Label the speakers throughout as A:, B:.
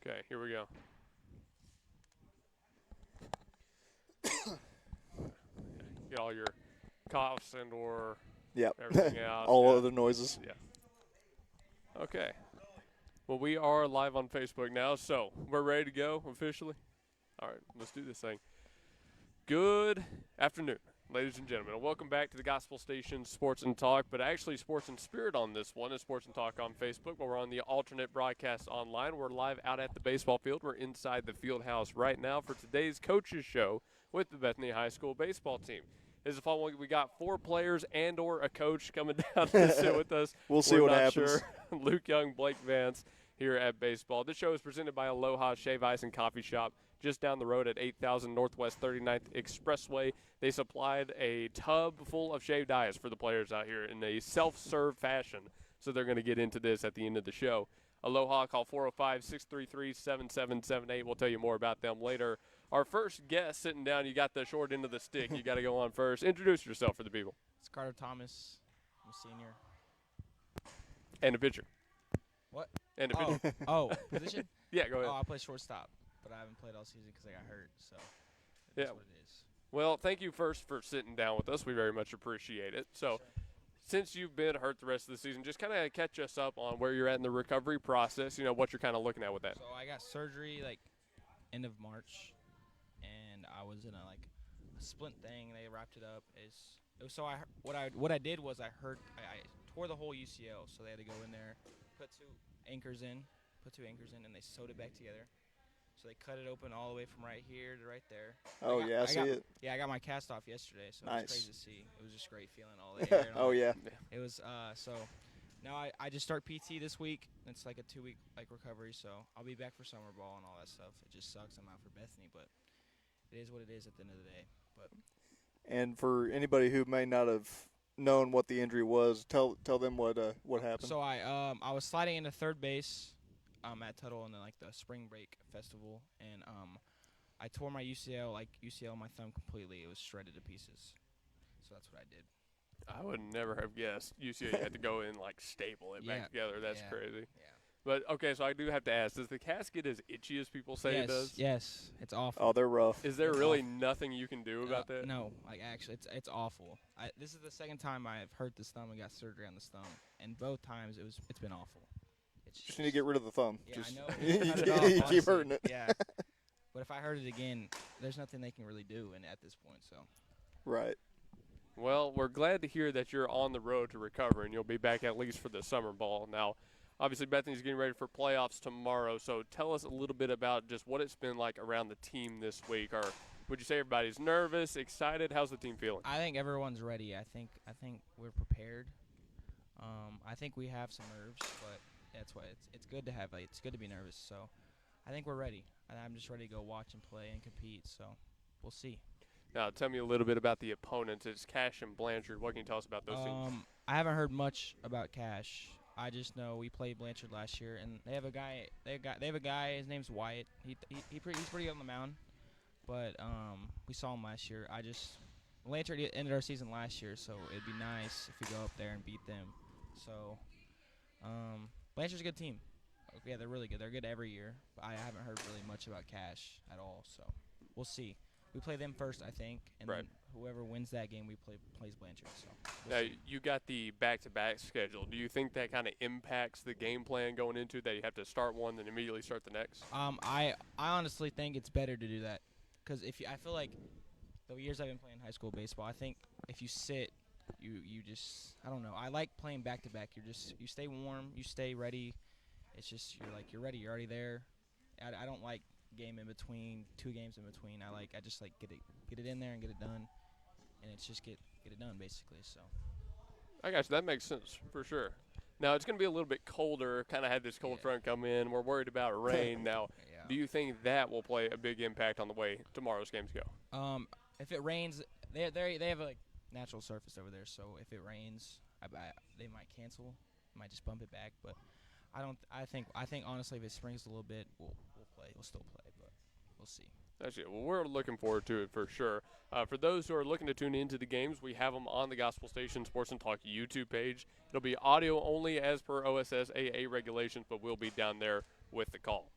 A: Okay, here we go. Get all your coughs and or
B: Yep.
A: everything out.
B: All
A: Yeah.
B: other noises.
A: Yeah. Okay. Well, we are live on Facebook now, so we're ready to go officially. All right, let's do this thing. Good afternoon, ladies and gentlemen, and welcome back to the Gospel Station Sports and Talk, but actually Sports and Spirit on this one, is Sports and Talk on Facebook, but we're on the alternate broadcast online. We're live out at the baseball field. We're inside the field house right now for today's coaches show with the Bethany High School baseball team. This is a fun one. We got 4 players and or a coach coming down to sit with us.
B: We'll see
A: We're
B: what
A: not
B: happens.
A: Sure. Luke Young, Blake Vance here at baseball. This show is presented by Aloha Shave Ice and Coffee Shop just down the road at 8000 Northwest 39th Expressway. They supplied a tub full of shaved ice for the players out here in a self-serve fashion. So they're going to get into this at the end of the show. Aloha, call 405-633-7778. We'll tell you more about them later. Our first guest sitting down, you got the short end of the stick. You got to go on first. Introduce yourself for the people.
C: It's Carter Thomas. I'm a senior.
A: And a pitcher.
C: What?
A: And a pitcher.
C: Position?
A: Yeah, go ahead.
C: Oh, I play shortstop, but I haven't played all season because I got hurt. So
A: Yeah.
C: that's what it is.
A: Well, thank you first for sitting down with us. We very much appreciate it. So, since you've been hurt the rest of the season, just kind of catch us up on where you're at in the recovery process, what you're kind of looking at with that.
C: So I got surgery end of March, and I was in a splint thing. They wrapped it up. What I did was I tore the whole UCL, so they had to go in there, put two anchors in, and they sewed it back together. So they cut it open all the way from right here to right there.
B: Oh, I see it.
C: Yeah, I got my cast off yesterday, so
B: Nice.
C: it was crazy to see. It was just great feeling all the air. And all
B: Oh, yeah.
C: It was so now I just start PT this week. It's like a 2-week recovery, so I'll be back for summer ball and all that stuff. It just sucks I'm out for Bethany, but it is what it is at the end of the day. But
B: And for anybody who may not have known what the injury was, tell them what happened.
C: so I was sliding into third base at Tuttle in the spring break festival, and I tore my UCL my thumb completely. It was shredded to pieces. So that's what I did.
A: I would never have guessed UCA had to go in, staple it back together. That's crazy.
C: Yeah.
A: But, okay, so I do have to ask, does the cast get as itchy as people say it does?
C: Yes, it's awful.
B: Oh, they're rough.
A: Is there really nothing you can do about that?
C: No, actually, it's awful. This is the second time I've hurt this thumb and got surgery on this thumb, and both times it's been awful.
B: Just need to get rid of the thumb.
C: Yeah,
B: Just,
C: I know.
B: you
C: Cut it off,
B: keep
C: honestly.
B: hurting it.
C: Yeah, but if I hurt it again, there's nothing they can really do, and at this point, so.
B: Right.
A: Well, we're glad to hear that you're on the road to recover, and you'll be back at least for the summer ball. Now, obviously, Bethany's getting ready for playoffs tomorrow, so tell us a little bit about just what it's been like around the team this week. Or would you say everybody's nervous, excited? How's the team feeling?
C: I think everyone's ready. I think we're prepared. I think we have some nerves, but that's why it's good to have. It's good to be nervous. So, I think we're ready, and I'm just ready to go watch and play and compete. So, we'll see.
A: Now, tell me a little bit about the opponents. It's Cash and Blanchard. What can you tell us about those teams?
C: I haven't heard much about Cash. I just know we played Blanchard last year, and they have a guy. They have a guy. His name's Wyatt. He's pretty good on the mound, but we saw him last year. Blanchard ended our season last year, so it'd be nice if we go up there and beat them. So, Blanchard's a good team. Yeah, they're really good. They're good every year, but I haven't heard really much about Cash at all. So, we'll see. We play them first, I think, and then whoever wins that game, plays Blanchard. So
A: now, you got the back-to-back schedule. Do you think that kind of impacts the game plan going into that you have to start one then immediately start the next?
C: I honestly think it's better to do that because I feel like the years I've been playing high school baseball, I think if you sit, you just I don't know. I like playing back-to-back. You stay warm, you stay ready. It's just you're ready. You're already there. I don't like game in between, 2 games in between. I just get it in there and get it done, and it's just get it done basically. So
A: I got you. That makes sense for sure. Now it's going to be a little bit colder. Kind of had this cold front come in. We're worried about rain. Now, do you think that will play a big impact on the way tomorrow's games go?
C: If it rains, they have a natural surface over there. So if it rains, they might cancel. Might just bump it back, but. I think honestly, if it springs a little bit, we'll play. We'll still play, but we'll see.
A: That's it. Well, we're looking forward to it for sure. For those who are looking to tune into the games, we have them on the Gospel Station Sports and Talk YouTube page. It'll be audio only as per OSSAA regulations, but we'll be down there with the call.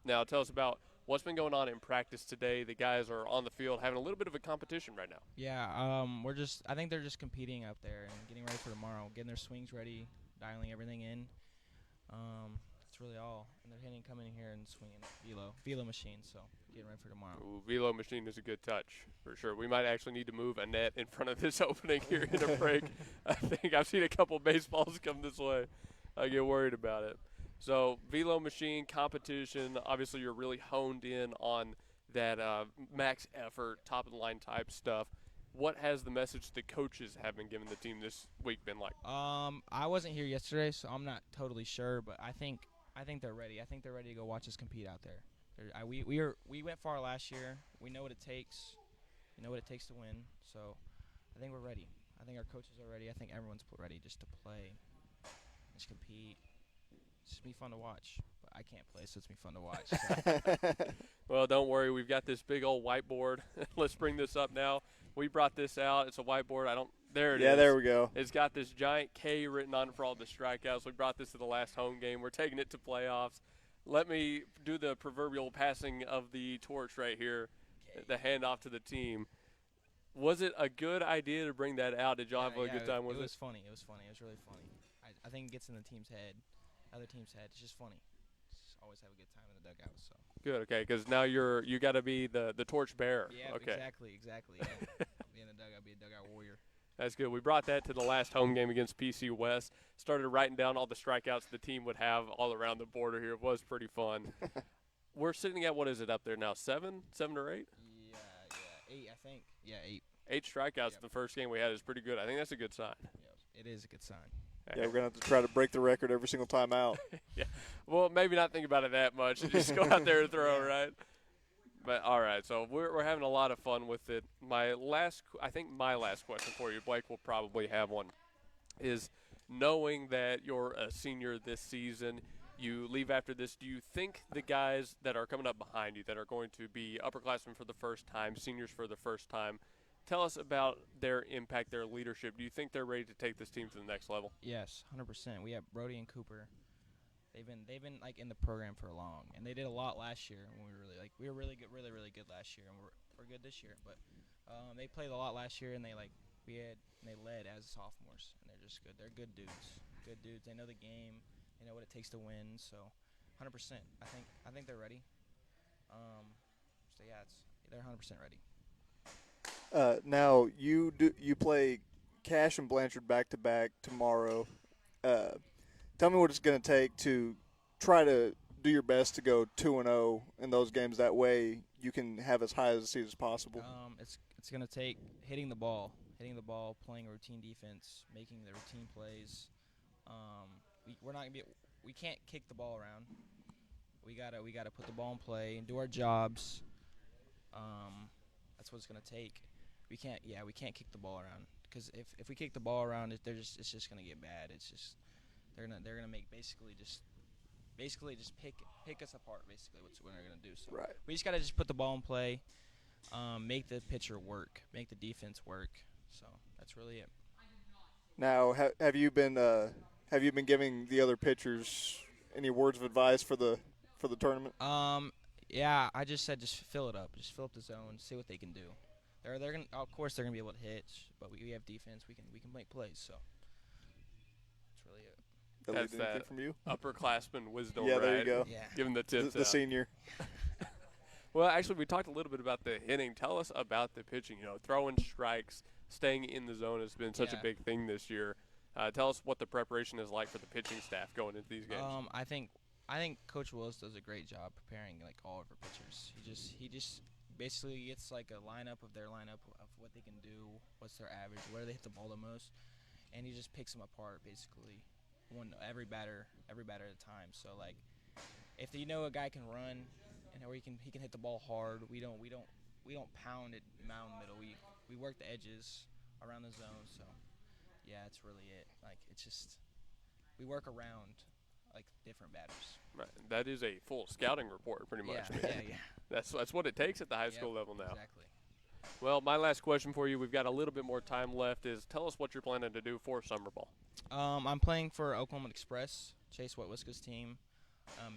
A: Now, tell us about what's been going on in practice today. The guys are on the field having a little bit of a competition right now.
C: Yeah, I think they're just competing out there and getting ready for tomorrow, getting their swings ready, dialing everything in. That's really all. And they're coming in here and swinging velo machine, so getting ready for tomorrow.
A: Ooh, velo machine is a good touch for sure. We might actually need to move a net in front of this opening here in a break. I think I've seen a couple baseballs come this way. I get worried about it. So velo machine competition. Obviously, you're really honed in on that max effort, top of the line type stuff. What has the message the coaches have been giving the team this week been like?
C: I wasn't here yesterday, so I'm not totally sure, but I think they're ready. I think they're ready to go watch us compete out there. We went far last year. We know what it takes. We know what it takes to win. So I think we're ready. I think our coaches are ready. I think everyone's ready just to play, just compete. It's just be fun to watch. But I can't play, so it's be fun to watch. So.
A: Well, don't worry. We've got this big old whiteboard. Let's bring this up now. We brought this out. It's a whiteboard. There it is.
B: Yeah, there we go.
A: It's got this giant K written on it for all the strikeouts. We brought this to the last home game. We're taking it to playoffs. Let me do the proverbial passing of the torch right here, the handoff to the team. Was it a good idea to bring that out? Did y'all have a good time with it?
C: It was funny. It was funny. It was really funny. I think it gets in the team's head, other team's head. It's just funny. Just always have a good time in the dugout. So.
A: Good, okay, because now you got to be the torch bearer.
C: Yeah,
A: okay.
C: Exactly. Yeah. I'll be in the dugout. Be a dugout warrior.
A: That's good. We brought that to the last home game against PC West. Started writing down all the strikeouts the team would have all around the border here. It was pretty fun. We're sitting at, what is it up there now, 7 or 8?
C: Yeah, 8, I think. Yeah, 8.
A: 8 strikeouts in the first game we had is pretty good. I think that's a good sign.
C: Yeah, it is a good sign.
B: Yeah, we're going to have to try to break the record every single time out.
A: Yeah. Well, maybe not think about it that much. Just go out there and throw, right? But, all right, so we're having a lot of fun with it. My last question for you, Blake will probably have one, is knowing that you're a senior this season, you leave after this, do you think the guys that are coming up behind you that are going to be upperclassmen for the first time, seniors for the first time, tell us about their impact, their leadership. Do you think they're ready to take this team to the next level?
C: Yes, 100%. We have Brody and Cooper. They've been like in the program for long, and they did a lot last year. When we were really good last year, and we're good this year. But they played a lot last year, and they led as sophomores, and they're just good. They're good dudes. Good dudes. They know the game. They know what it takes to win. So, 100%. I think they're ready. So yeah, they're 100% ready.
B: Now you play Cash and Blanchard back to back tomorrow. Tell me what it's going to take to try to do your best to go 2-0 in those games. That way you can have as high a seed as possible.
C: It's going to take hitting the ball, playing a routine defense, making the routine plays. We can't kick the ball around. We gotta put the ball in play and do our jobs. That's what it's going to take. We can't kick the ball around, because if we kick the ball around, it's just going to get bad. It's just they're gonna make basically just pick us apart. Basically, what they're gonna do. So
B: right.
C: We just gotta just put the ball in play, make the pitcher work, make the defense work. So that's really it.
B: Now, have you been giving the other pitchers any words of advice for the tournament?
C: Yeah, I just said just fill it up, just fill up the zone, see what they can do. They're gonna, of course, they're gonna be able to hit, but we have defense. We can make plays. So that's really it.
A: That's that
B: from you?
A: Upperclassman wisdom,
B: yeah,
A: right?
B: there you go.
C: Yeah.
A: Give them the tips.
B: The senior.
A: Well, actually, we talked a little bit about the hitting. Tell us about the pitching. Throwing strikes, staying in the zone has been such a big thing this year. Tell us what the preparation is like for the pitching staff going into these games.
C: I think Coach Willis does a great job preparing like all of our pitchers. He just basically gets like a lineup of their lineup of what they can do, what's their average, where they hit the ball the most, and he just picks them apart basically. Every batter at a time. So like, if a guy can run or he can hit the ball hard, we don't pound it mound middle. We work the edges around the zone. So yeah, that's really it. Like it's just we work around like different batters.
A: Right. That is a full scouting report, pretty much.
C: Yeah.
A: That's what it takes at the high school level now.
C: Exactly.
A: Well, my last question for you, we've got a little bit more time left, is tell us what you're planning to do for summer ball.
C: I'm playing for Oklahoma Express, Chase Whitwiska's team.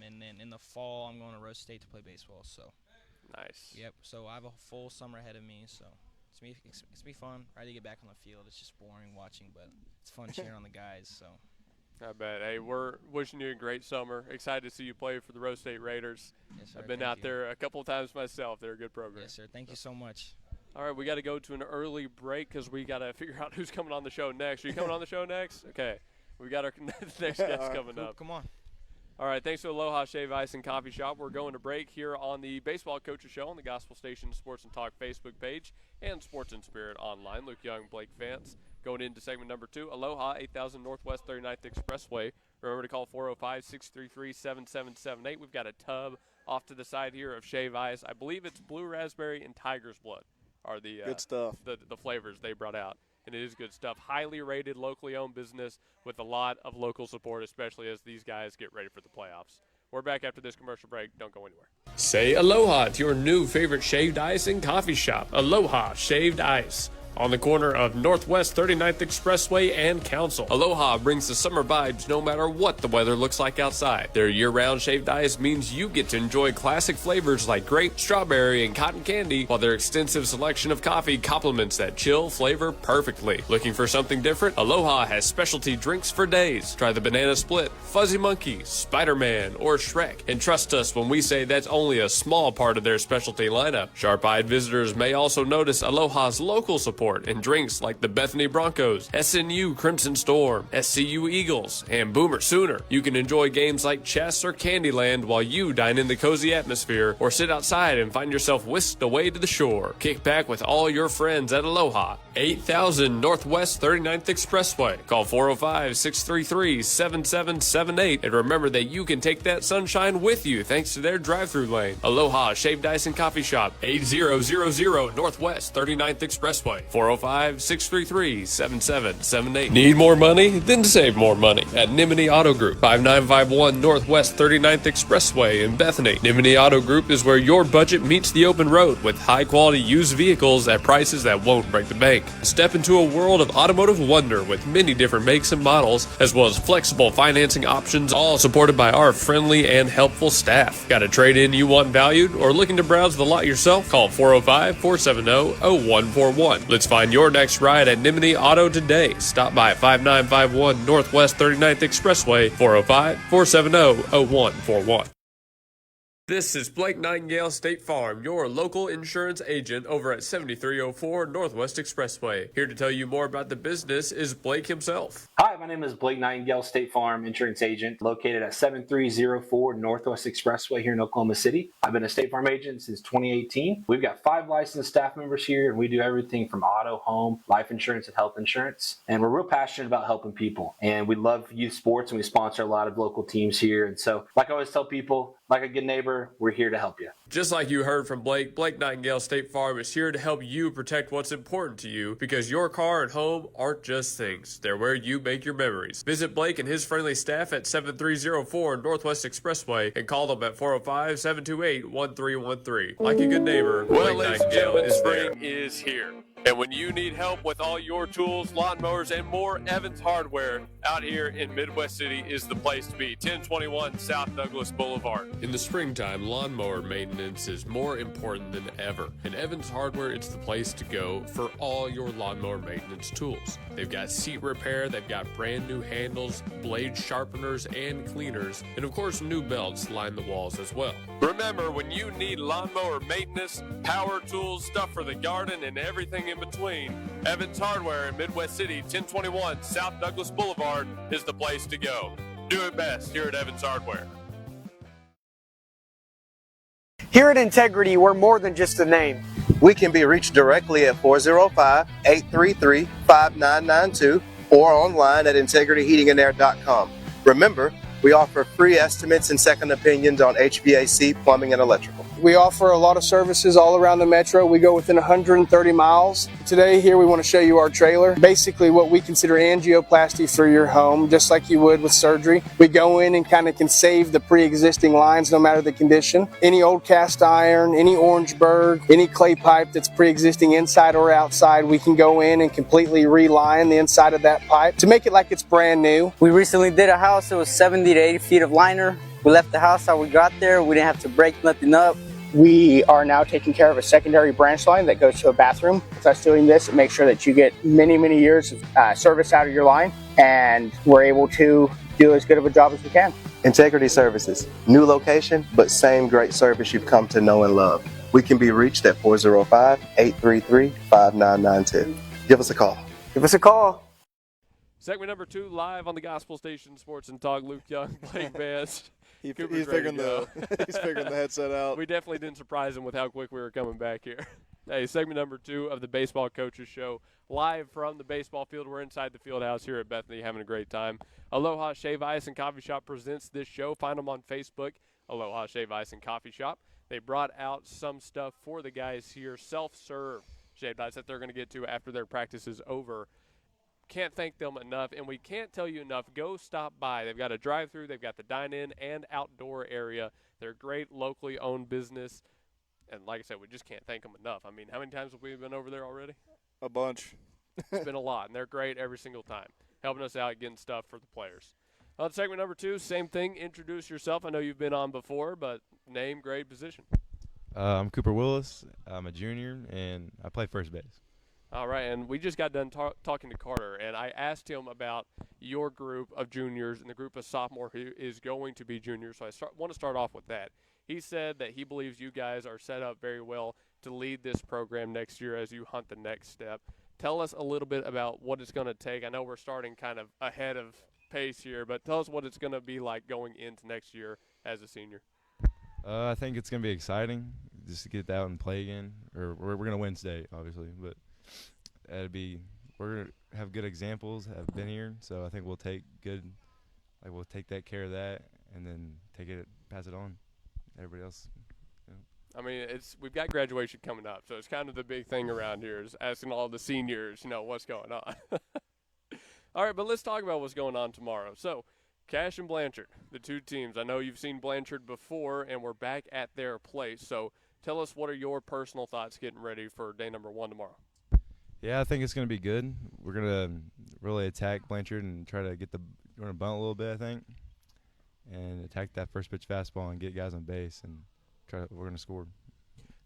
C: And then in the fall, I'm going to Rose State to play baseball. So,
A: Nice.
C: yep. So I have a full summer ahead of me. So it's gonna be fun. Ready to get back on the field. It's just boring watching, but it's fun cheering on the guys. So.
A: I bet. Hey, we're wishing you a great summer. Excited to see you play for the Rose State Raiders.
C: Yes, sir.
A: I've been
C: Thank
A: out
C: you.
A: there a couple of times myself. They're a good program.
C: Yes, sir. Thank you so much.
A: All right, we got to go to an early break because we got to figure out who's coming on the show next. Are you coming on the show next? Okay. We got our next guest coming up.
C: Come on.
A: All right, thanks to Aloha Shave Ice and Coffee Shop. We're going to break here on the Baseball Coaches Show on the Gospel Station Sports and Talk Facebook page and Sports and Spirit online. Luke Young, Blake Vance. Going into segment number 2, Aloha, 8000 Northwest 39th Expressway. Remember to call 405-633-7778. We've got a tub off to the side here of Shave Ice. I believe it's Blue Raspberry and Tiger's Blood are the
B: Good stuff.
A: The flavors they brought out. And it is good stuff. Highly rated, locally owned business with a lot of local support, especially as these guys get ready for the playoffs. We're back after this commercial break. Don't go anywhere. Say aloha to your new favorite shaved ice and coffee shop, Aloha Shaved Ice. On the corner of Northwest 39th Expressway and Council. Aloha brings the summer vibes no matter what the weather looks like outside. Their year-round shaved ice means you get to enjoy classic flavors like grape, strawberry, and cotton candy, while their extensive selection of coffee complements that chill flavor perfectly. Looking for something different? Aloha has specialty drinks for days. Try the Banana Split, Fuzzy Monkey, Spider-Man, or Shrek. And trust us when we say that's only a small part of their specialty lineup. Sharp-eyed visitors may also notice Aloha's local support and drinks like the Bethany Broncos, SNU Crimson Storm, SCU Eagles, and Boomer Sooner. You can enjoy games like chess or Candyland while you dine in the cozy atmosphere or sit outside and find yourself whisked away to the shore. Kick back with all your friends at Aloha, 8000 Northwest 39th Expressway. Call 405-633-7778 and remember that you can take that sunshine with you thanks to their drive-thru lane. Aloha Shaved Ice and Coffee Shop, 8000 Northwest 39th Expressway. 405-633-7778. Need more money? Then save more money at Nimini Auto Group, 5951 Northwest 39th Expressway in Bethany. Nimini Auto Group is where your budget meets the open road with high-quality used vehicles at prices that won't break the bank. Step into a world of automotive wonder with many different makes and models, as well as flexible financing options, all supported by our friendly and helpful staff. Got a trade-in you want valued or looking to browse the lot yourself? Call 405-470-0141. Let's find your next ride at Nimini Auto today. Stop by 5951 Northwest 39th Expressway, 405-470-0141. This is Blake Nightingale State Farm, your local insurance agent over at 7304 Northwest Expressway. Here to tell you more about the business is Blake himself.
D: Hi, my name is Blake Nightingale, State Farm insurance agent located at 7304 Northwest Expressway here in Oklahoma City. I've been a State Farm agent since 2018. We've got 5 licensed staff members here, and we do everything from auto, home, life insurance, and health insurance. And we're real passionate about helping people. And we love youth sports, and we sponsor a lot of local teams here. And so, like I always tell people, like a good neighbor, we're here to help you.
A: Just like you heard from Blake, Blake Nightingale State Farm is here to help you protect what's important to you, because your car and home aren't just things. They're where you make your memories. Visit Blake and his friendly staff at 7304 Northwest Expressway and call them at 405-728-1313. Like a good neighbor, Blake Nightingale is there. Spring is here. And when you need help with all your tools, lawnmowers, and more, Evans Hardware out here in Midwest City is the place to be. 1021 South Douglas Boulevard. In the springtime, lawnmower maintenance is more important than ever. In Evans Hardware, it's the place to go for all your lawnmower maintenance tools. They've got seat repair, they've got brand new handles, blade sharpeners, and cleaners, and of course new belts line the walls as well. Remember, when you need lawnmower maintenance, power tools, stuff for the garden, and everything in between, Evans Hardware in Midwest City, 1021 South Douglas Boulevard is the place to go. Do it best here at Evans Hardware.
E: Here at Integrity, we're more than just a name.
F: We can be reached directly at 405-833-5992 or online at integrityheatingandair.com. Remember, we offer free estimates and second opinions on HVAC, plumbing, and electrical.
E: We offer a lot of services all around the metro. We go within 130 miles. Today here we want to show you our trailer. Basically what we consider angioplasty for your home, just like you would with surgery. We go in and kind of can save the pre-existing lines no matter the condition. Any old cast iron, any Orangeburg, any clay pipe that's pre-existing inside or outside, we can go in and completely reline the inside of that pipe to make it like it's brand new.
G: We recently did a house. It was 70 to 80 feet of liner. We left the house how we got there. We didn't have to break nothing up.
E: We are now taking care of a secondary branch line that goes to a bathroom. With us doing this, it makes sure that you get many, many years of service out of your line, and we're able to do as good of a job as we can.
F: Integrity Services. New location, but same great service you've come to know and love. We can be reached at 405-833-5992. Give us a call.
G: Give us a call.
A: Segment number 2, live on the Gospel Station Sports and Talk. Luke Young, Blake Bass.
B: He's
A: Cooper's
B: figuring
A: ready to
B: he's figuring the headset out.
A: We definitely didn't surprise him with how quick we were coming back here. Hey, segment number 2 of the Baseball Coaches Show, live from the baseball field. We're inside the field house here at Bethany, having a great time. Aloha Shave Ice and Coffee Shop presents this show. Find them on Facebook, Aloha Shave Ice and Coffee Shop. They brought out some stuff for the guys here, self-serve shaved ice that they're going to get to after their practice is over. Can't thank them enough, and we can't tell you enough. Go stop by. They've got a drive-through. They've got the dine-in and outdoor area. They're a great locally owned business, and like I said, we just can't thank them enough. I mean, how many times have we been over there already?
B: A bunch.
A: It's been a lot, and they're great every single time, helping us out, getting stuff for the players. On segment number 2, same thing. Introduce yourself. I know you've been on before, but name, grade, position.
H: I'm Cooper Willis. I'm a junior, and I play first base.
A: All right, and we just got done talking to Carter, and I asked him about your group of juniors and the group of sophomore who is going to be juniors, so I want to start off with that. He said that he believes you guys are set up very well to lead this program next year as you hunt the next step. Tell us a little bit about what it's going to take. I know we're starting kind of ahead of pace here, but tell us what it's going to be like going into next year as a senior.
H: I think it's going to be exciting just to get out and play again. Or we're going to win state, obviously, but we're going to have good examples, have been here, so I think we'll take that care of that and then pass it on. Everybody else.
A: I mean, we've got graduation coming up, so it's kind of the big thing around here is asking all the seniors, what's going on. All right, but let's talk about what's going on tomorrow. So, Cash and Blanchard, the two teams. I know you've seen Blanchard before, and we're back at their place. So, tell us what are your personal thoughts getting ready for day number 1 tomorrow?
H: Yeah, I think it's going to be good. We're going to really attack Blanchard and try to we're going to bunt a little bit, I think, and attack that first pitch fastball and get guys on base, and we're going to score.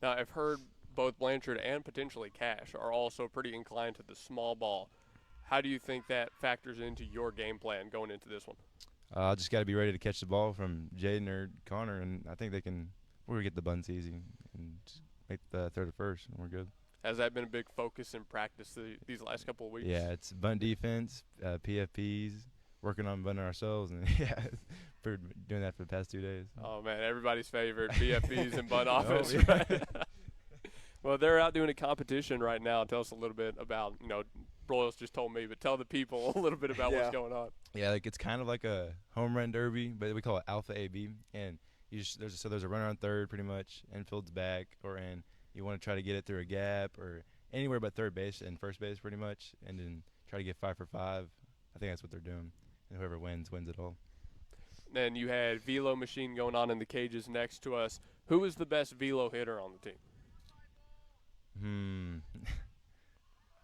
A: Now, I've heard both Blanchard and potentially Cash are also pretty inclined to the small ball. How do you think that factors into your game plan going into this one?
H: I just got to be ready to catch the ball from Jaden or Connor, and I think we're going to get the bunts easy and just make the third or first, and we're good.
A: Has that been a big focus in practice these last couple of weeks?
H: Yeah, it's bunt defense, PFPs, working on bunting ourselves, and we're doing that for the past 2 days.
A: Oh, man, everybody's favorite, PFPs and bunt offense.
H: Yeah.
A: Right? Well, they're out doing a competition right now. Tell us a little bit about, Broyles just told me, but tell the people a little bit about what's going on.
H: Yeah, it's kind of like a home run derby, but we call it Alpha AB, and there's a runner on third pretty much, infield's back, and you want to try to get it through a gap or anywhere but third base and first base pretty much, and then try to get 5 for 5. I think that's what they're doing, and whoever wins it all.
A: And you had velo machine going on in the cages next to us. Who is the best velo hitter on the team?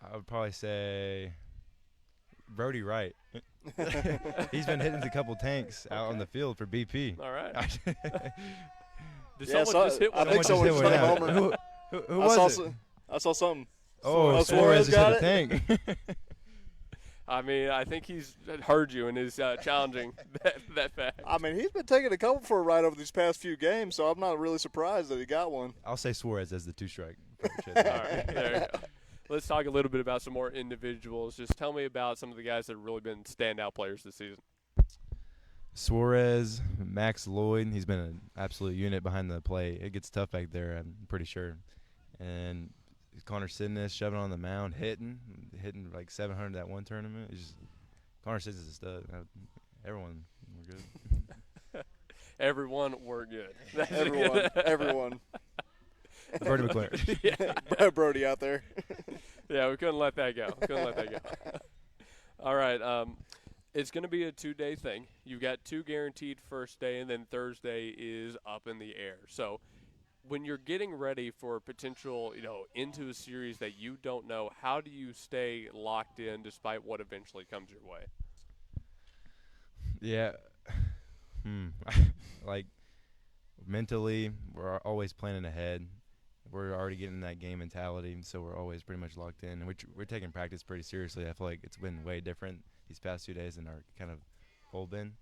H: I would probably say Brody Wright. He's been hitting a couple tanks out on the field for BP.
A: All right. Did
B: Yeah,
A: someone just hit one?
B: I think someone just hit a homer.
H: Who was it?
B: I saw something.
H: Oh,
B: Suarez
H: just
B: got
H: hit a tank.
A: I mean, I think he's heard you and is challenging that fact.
B: I mean, he's been taking a couple for a ride over these past few games, so I'm not really surprised that he got one.
H: I'll say Suarez as the 2-strike.
A: All right, there you go. Let's talk a little bit about some more individuals. Just tell me about some of the guys that have really been standout players this season.
H: Suarez, Max Lloyd, he's been an absolute unit behind the plate. It gets tough back there, I'm pretty sure. And Connor Sidness shoving on the mound, hitting like 700 that one tournament. Connor Sidness is a stud. Everyone, we're good.
A: Everyone, we're good.
B: Everyone.
H: Brody McLaren.
B: Yeah. Brody out there.
A: Yeah, we couldn't let that go. All right. It's going to be a 2-day thing. You've got 2 guaranteed first day, and then Thursday is up in the air. So when you're getting ready for potential, into a series that you don't know, how do you stay locked in despite what eventually comes your way?
H: Yeah. Like mentally, we're always planning ahead. We're already getting that game mentality, so we're always pretty much locked in. And we're taking practice pretty seriously. I feel like it's been way different these past 2 days than our kind of whole been.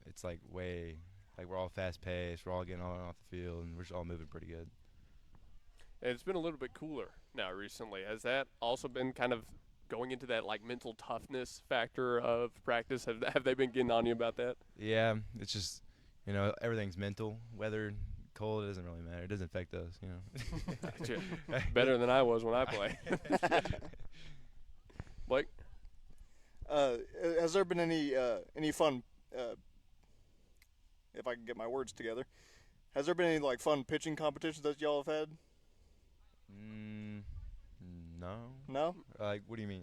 H: It's like way like we're all fast paced. We're all getting on and off the field, and we're just all moving pretty good.
A: And it's been a little bit cooler now recently. Has that also been kind of going into that like mental toughness factor of practice? Have they been getting on you about that?
H: Yeah, it's just everything's mental. Weather, cold, it doesn't really matter. It doesn't affect us.
A: Gotcha. Better than I was when I played. Blake?
B: Has there been any fun, if I can get my words together, has there been any like fun pitching competitions that y'all have had?
H: No.
B: No?
H: Like, what do you mean?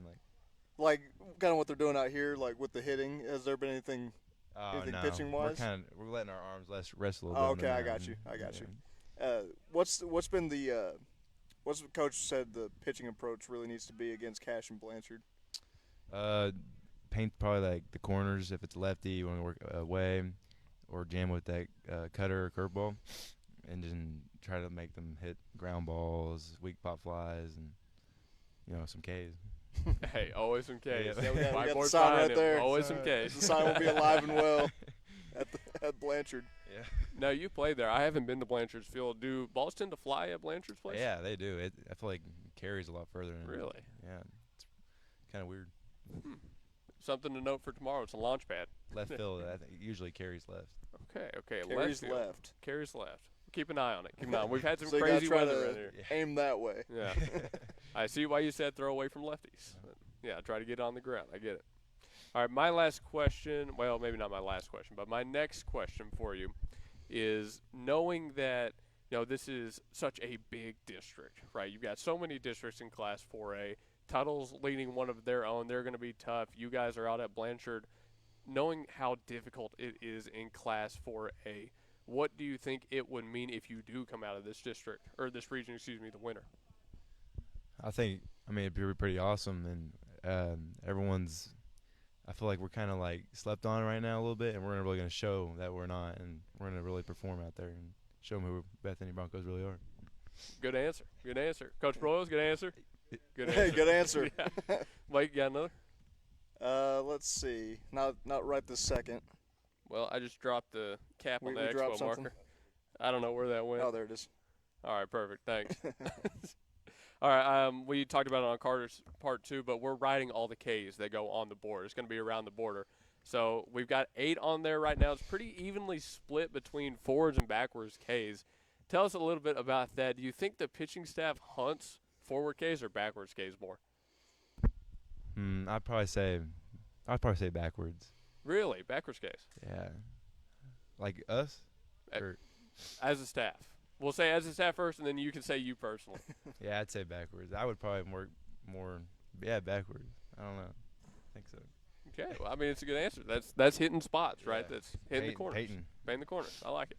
B: Like kind of what they're doing out here, like with the hitting. Has there been anything
H: No.
B: pitching wise?
H: We're letting our arms rest a little
B: Oh,
H: bit.
B: okay, I got you. What's been what's the coach said the pitching approach really needs to be against Cash and Blanchard?
H: Paint probably like the corners. If it's lefty, you want to work away, or jam with that cutter or curveball, and then try to make them hit ground balls, weak pop flies, and some Ks.
A: Hey, always some Ks.
B: Yeah, we got the
A: Whiteboard
B: sign right
A: sign,
B: there.
A: Always some Ks.
B: The sign will be alive and well at Blanchard.
H: Yeah.
A: Now, you played there. I haven't been to Blanchard's field. Do balls tend to fly at Blanchard's place?
H: Yeah, they do. I feel like it carries a lot further.
A: Really?
H: Yeah. It's kind of weird.
A: Something to note for tomorrow. It's a launch pad.
H: Left field, I think, usually carries left.
A: Okay.
B: Carries
A: field.
B: left.
A: Carries left. Keep an eye on it. We've had some
B: So you
A: crazy
B: gotta try
A: weather
B: to
A: in here.
B: aim that way.
A: Yeah. I see why you said throw away from lefties. But yeah, try to get on the ground. I get it. All right, my last question, well, maybe not my last question, but my next question for you is, knowing that, this is such a big district, right? You've got so many districts in Class 4A. Tuttle's leading one of their own. They're going to be tough. You guys are out at Blanchard. Knowing how difficult it is in Class 4A, what do you think it would mean if you do come out of this district, or this region, the winner?
H: I think, it'd be pretty awesome, and everyone's – I feel like we're kind of like slept on right now a little bit, and we're really going to show that we're not, and we're going to really perform out there and show them who Bethany Broncos really are.
A: Good answer. Coach Broyles, good answer. Good
B: Hey,
A: answer.
B: good answer.
A: Yeah. Mike, you got another?
B: Let's see. Not right this second.
A: Well, I just dropped the cap on the
B: We dropped
A: expo
B: something?
A: marker. I don't know where that went.
B: Oh, there it is.
A: All right, perfect. Thanks. All right, we talked about it on Carter's part 2, but we're writing all the Ks that go on the board. It's going to be around the border. So we've got 8 on there right now. It's pretty evenly split between forwards and backwards Ks. Tell us a little bit about that. Do you think the pitching staff hunts forward Ks or backwards Ks more?
H: I'd probably say backwards.
A: Really? Backwards Ks?
H: Yeah. Like us? Or,
A: as a staff. We'll say as a staff first, and then you can say you personally.
H: yeah, I'd say backwards. I would probably more backwards. I don't know. I think so.
A: Okay. Well, it's a good answer. That's hitting spots, right?
H: Yeah.
A: That's hitting the corners. Painting the corners. I like it.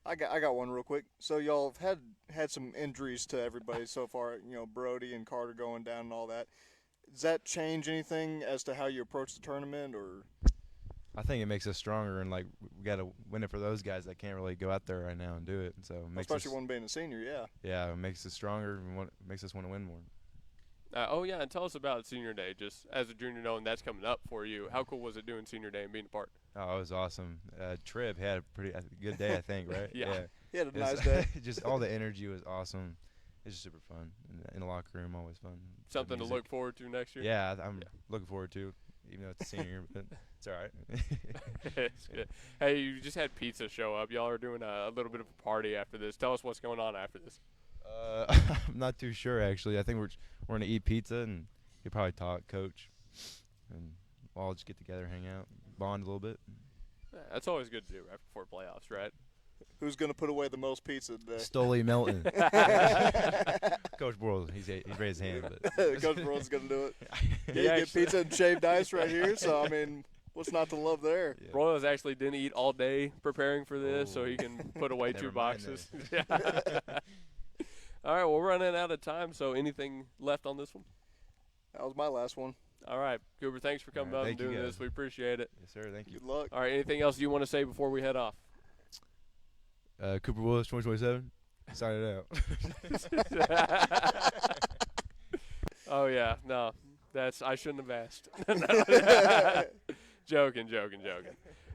B: I got one real quick. So y'all have had some injuries to everybody so far. Brody and Carter going down and all that. Does that change anything as to how you approach the tournament, or?
H: I think it makes us stronger, and we got to win it for those guys that can't really go out there right now and do it. So it makes
B: especially one being a senior, yeah.
H: Yeah, it makes us stronger and makes us want to win more.
A: And tell us about Senior Day, just as a junior, knowing that's coming up for you. How cool was it doing Senior Day and being a part?
H: Oh, it was awesome. Tripp had a pretty good day, I think, right?
A: Yeah.
B: He had a nice day.
H: Just all the energy was awesome. It's just super fun. In the locker room, always fun.
A: Something to look forward to next year?
H: Yeah, I'm looking forward to, even though it's a senior, but it's all right.
A: It's good. Hey, you just had pizza show up. Y'all are doing a little bit of a party after this. Tell us what's going on after this.
H: I'm not too sure, actually. I think we're going to eat pizza, and you'll probably talk, coach, and we'll all just get together, hang out, bond a little bit.
A: Yeah, that's always good to do right before playoffs, right?
B: Who's going to put away the most pizza today?
H: Stoley Melton. Coach Broyles, he's raised his hand. But
B: Coach Broyles is going to do it. Yeah, you get pizza and shaved ice right here, so, what's not to love there?
H: Yeah.
A: Broyles actually didn't eat all day preparing for this, so he can put away
H: Never
A: 2
H: mind
A: boxes. All right, we're running out of time, so anything left on this one?
B: That was my last one.
A: All right, Cooper, thanks for coming
H: All right,
A: out and
H: thank you,
A: doing
H: guys.
A: this. We appreciate it.
H: Yes, sir. Thank you.
B: Good luck.
A: All right, anything else you want to say before we head off?
H: Cooper Willis, 2027. Sign it out.
A: Oh, yeah. No, I shouldn't have asked. Joking.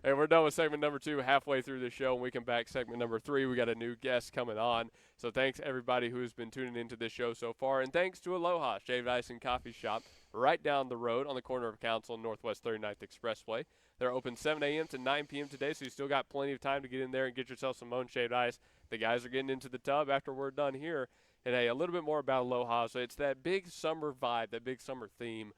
A: Hey, we're done with segment number 2 halfway through the show. When we come back, segment number 3, we got a new guest coming on. So thanks, everybody who's been tuning into this show so far. And thanks to Aloha Shaved Ice and Coffee Shop right down the road on the corner of Council and Northwest 39th Expressway. They're open 7 a.m. to 9 p.m. today, so you still got plenty of time to get in there and get yourself some Moan Shaved Ice. The guys are getting into the tub after we're done here. And, hey, a little bit more about Aloha. So it's that big summer vibe, that big summer theme.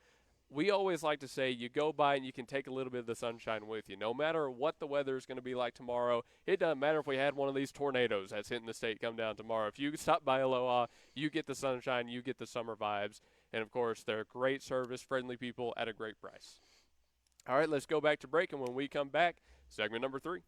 A: We always like to say you go by and you can take a little bit of the sunshine with you. No matter what the weather is going to be like tomorrow, it doesn't matter if we had one of these tornadoes that's hitting the state come down tomorrow. If you stop by Aloha, you get the sunshine, you get the summer vibes. And, of course, they're great service, friendly people at a great price. All right, let's go back to break, and when we come back, segment number 3.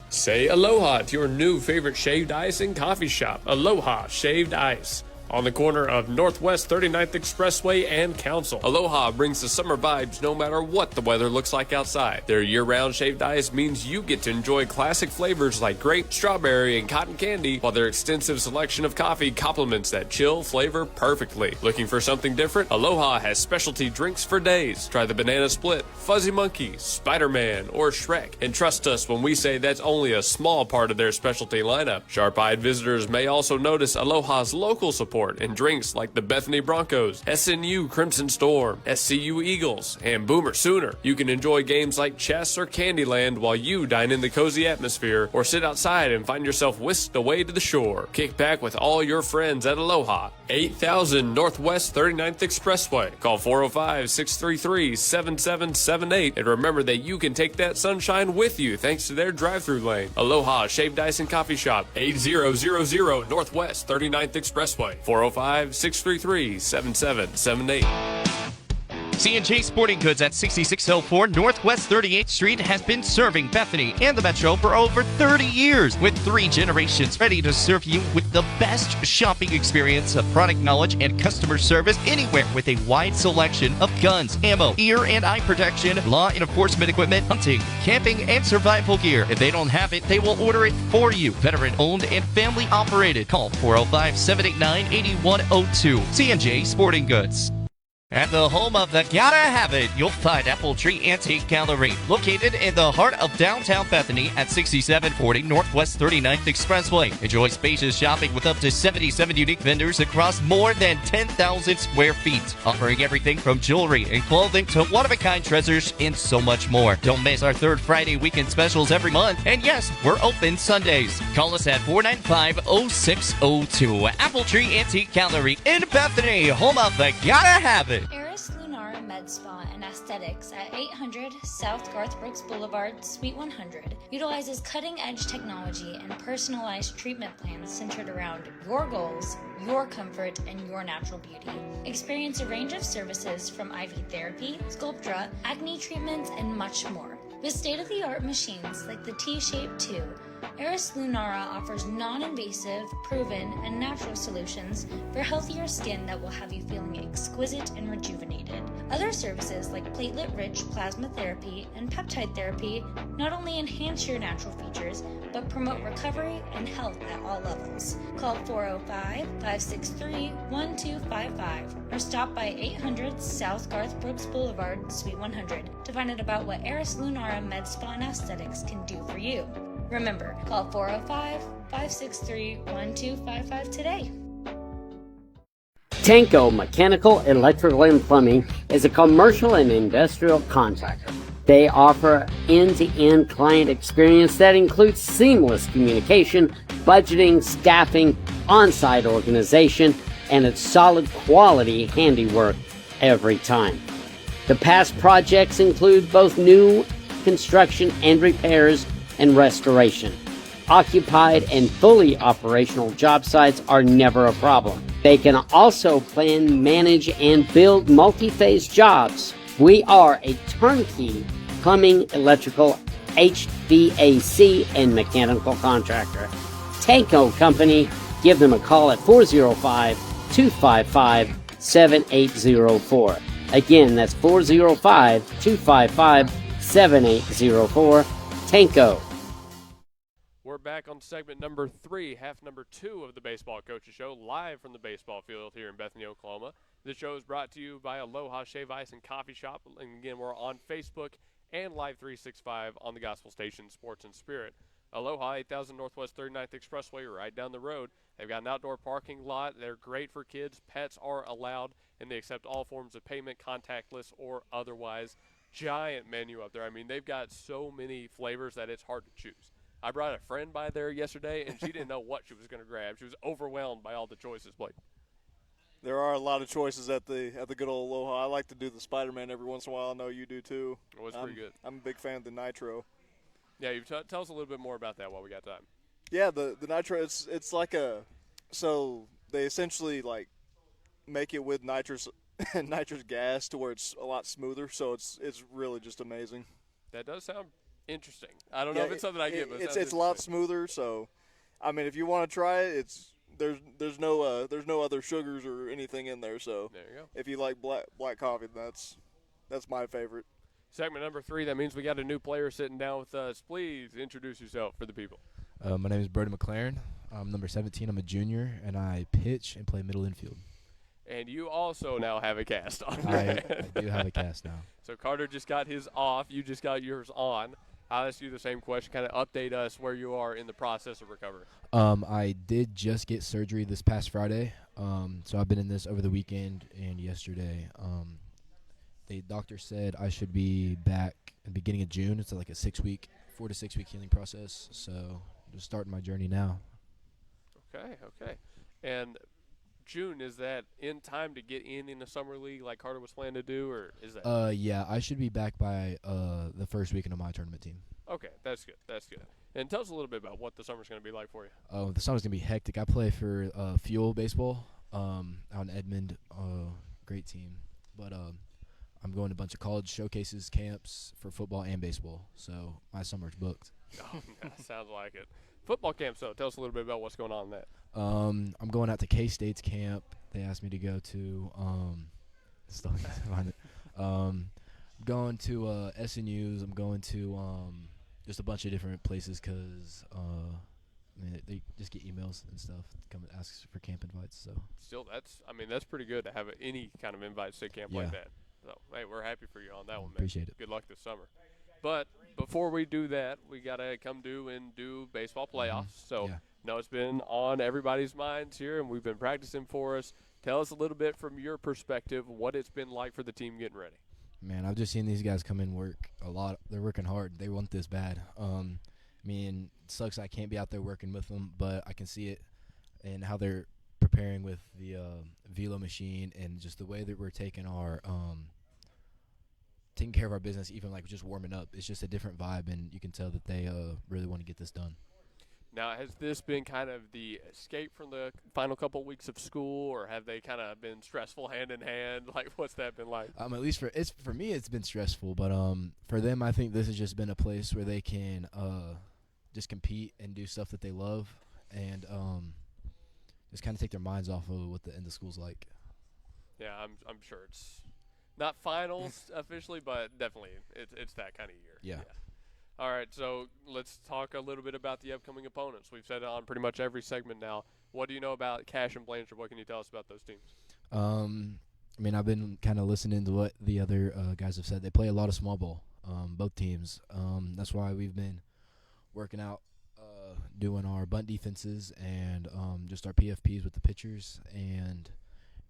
A: Say aloha to your new favorite shaved ice and coffee shop, Aloha Shaved Ice. On the corner of Northwest 39th Expressway and Council. Aloha brings the summer vibes no matter what the weather looks like outside. Their year-round shaved ice means you get to enjoy classic flavors like grape, strawberry, and cotton candy, while their extensive selection of coffee complements that chill flavor perfectly. Looking for something different? Aloha has specialty drinks for days. Try the Banana Split, Fuzzy Monkey, Spider-Man, or Shrek. And trust us when we say that's only a small part of their specialty lineup. Sharp-eyed visitors may also notice Aloha's local support and drinks like the Bethany Broncos, SNU Crimson Storm, SCU Eagles, and Boomer Sooner. You can enjoy games like chess or Candyland while you dine in the cozy atmosphere, or sit outside and find yourself whisked away to the shore. Kick back with all your friends at Aloha, 8000 Northwest 39th Expressway. Call 405-633-7778, and remember that you can take that sunshine with you thanks to their drive-thru lane. Aloha Shaved Ice and Coffee Shop, 8000 Northwest 39th Expressway. 405-633-7778.
I: C&J Sporting Goods at 6604 Northwest 38th Street has been serving Bethany and the Metro for over 30 years, with 3 generations ready to serve you with the best shopping experience of product knowledge and customer service anywhere, with a wide selection of guns, ammo, ear and eye protection, law enforcement equipment, hunting, camping, and survival gear. If they don't have it, they will order it for you. Veteran owned and family operated. Call 405-789-8102. C&J Sporting Goods. At the home of the Gotta Have It, you'll find Apple Tree Antique Gallery, located in the heart of downtown Bethany at 6740 Northwest 39th Expressway. Enjoy spacious shopping with up to 77 unique vendors across more than 10,000 square feet, offering everything from jewelry and clothing to one-of-a-kind treasures and so much more. Don't miss our third Friday weekend specials every month, and yes, we're open Sundays. Call us at 495-0602. Apple Tree Antique Gallery in Bethany, home of the Gotta Have It.
J: Eris Lunara Med Spa and Aesthetics at 800 South Garth Brooks Boulevard, Suite 100 utilizes cutting-edge technology and personalized treatment plans centered around your goals, your comfort, and your natural beauty. Experience a range of services from IV therapy, Sculptra, acne treatments, and much more. With state-of-the-art machines like the T-Shape 2, Eris Lunara offers non-invasive, proven, and natural solutions for healthier skin that will have you feeling exquisite and rejuvenated. Other services like platelet-rich plasma therapy and peptide therapy not only enhance your natural features, but promote recovery and health at all levels. Call 405-563-1255 or stop by 800 South Garth Brooks Boulevard, Suite 100 to find out about what Eris Lunara Med Spa and Aesthetics can do for you. Remember, call 405-563-1255 today.
K: Tanco Mechanical, Electrical, and Plumbing is a commercial and industrial contractor. They offer end-to-end client experience that includes seamless communication, budgeting, staffing, on-site organization, and a solid quality handiwork every time. The past projects include both new construction and repairs and restoration. Occupied and fully operational job sites are never a problem. They can also plan, manage, and build multi-phase jobs. We are a turnkey plumbing, electrical, HVAC, and mechanical contractor. Tanco Company, give them a call at 405-255-7804. Again, that's 405-255-7804. Tanko.
A: We're back on segment number 3, half number 2 of the Baseball Coaches Show, live from the baseball field here in Bethany, Oklahoma. This show is brought to you by Aloha Shave Ice and Coffee Shop. And again, we're on Facebook and Live 365 on the Gospel Station Sports and Spirit. Aloha, 8000 Northwest 39th Expressway, right down the road. They've got an outdoor parking lot. They're great for kids. Pets are allowed, and they accept all forms of payment, contactless or otherwise. Giant menu up there. I mean, they've got so many flavors that it's hard to choose. I brought a friend by there yesterday, and she didn't know what she was going to grab. She was overwhelmed by all the choices, Blake.
B: There are a lot of choices at the good old Aloha. I like to do the Spider-Man every once in a while. I know you do too.
A: Oh, it's pretty good.
B: I'm a big fan of the Nitro.
A: Yeah, tell us a little bit more about that while we got time.
B: Yeah, the Nitro, it's like so they essentially like make it with nitrous gas to where it's a lot smoother. So it's really just amazing.
A: That does sound interesting. I don't know if it's something I get, but
B: it's a lot smoother. So, I mean, if you want to try it, there's no other sugars or anything in there. So
A: there you go.
B: If you like black coffee, that's my favorite.
A: Segment number 3. That means we got a new player sitting down with us. Please introduce yourself for the people.
L: My name is Brody McLaren. I'm number 17. I'm a junior, and I pitch and play middle infield.
A: And you also now have a cast on.
L: I do have a cast now.
A: So Carter just got his off. You just got yours on. I'll ask you the same question. Kind of update us where you are in the process of recovery.
L: I did just get surgery this past Friday. So I've been in this over the weekend and yesterday. The doctor said I should be back at the beginning of June. It's like a 4 to 6 week healing process. So just starting my journey now.
A: Okay. And June, is that in time to get in the summer league like Carter was planning to do, or is that?
L: Yeah, I should be back by the first weekend of my tournament team.
A: Okay, that's good. And tell us a little bit about what the summer's going to be like for you.
L: Oh, the summer's gonna be hectic. I play for Fuel Baseball out in Edmond. Great team, but I'm going to a bunch of college showcases, camps for football and baseball. So my summer's booked.
A: Oh, sounds like it. Football camp, so tell us a little bit about what's going on in that.
L: I'm going out to K-State's camp. They asked me to go to. Going to SNU's. I'm going to just a bunch of different places because they just get emails and stuff. Come and ask for camp invites. So
A: Still, that's pretty good to have any kind of invite to camp like that. So hey, we're happy for you on that one, man.
L: Appreciate it.
A: Good luck this summer. But before we do that, we gotta come do baseball playoffs. So no, it's been on everybody's minds here, and we've been practicing for us. Tell us a little bit from your perspective what it's been like for the team getting ready.
L: Man, I've just seen these guys come in work a lot. They're working hard. They want this bad. It sucks I can't be out there working with them, but I can see it and how they're preparing with the velo machine and just the way that we're taking care of our business, even like just warming up. It's just a different vibe, and you can tell that they really want to get this done.
A: Now, has this been kind of the escape from the final couple weeks of school, or have they kind of been stressful hand in hand? Like, what's that been like?
L: At least for me, it's been stressful, but for them, I think this has just been a place where they can just compete and do stuff that they love, and just kind of take their minds off of what the end of school's like.
A: Yeah, I'm sure it's not finals officially, but definitely it's that kind of year.
L: Yeah.
A: All right, so let's talk a little bit about the upcoming opponents. We've said it on pretty much every segment now. What do you know about Cash and Blanchard? What can you tell us about those teams?
L: I've been kind of listening to what the other guys have said. They play a lot of small ball, both teams. That's why we've been working out, doing our bunt defenses and just our PFPs with the pitchers and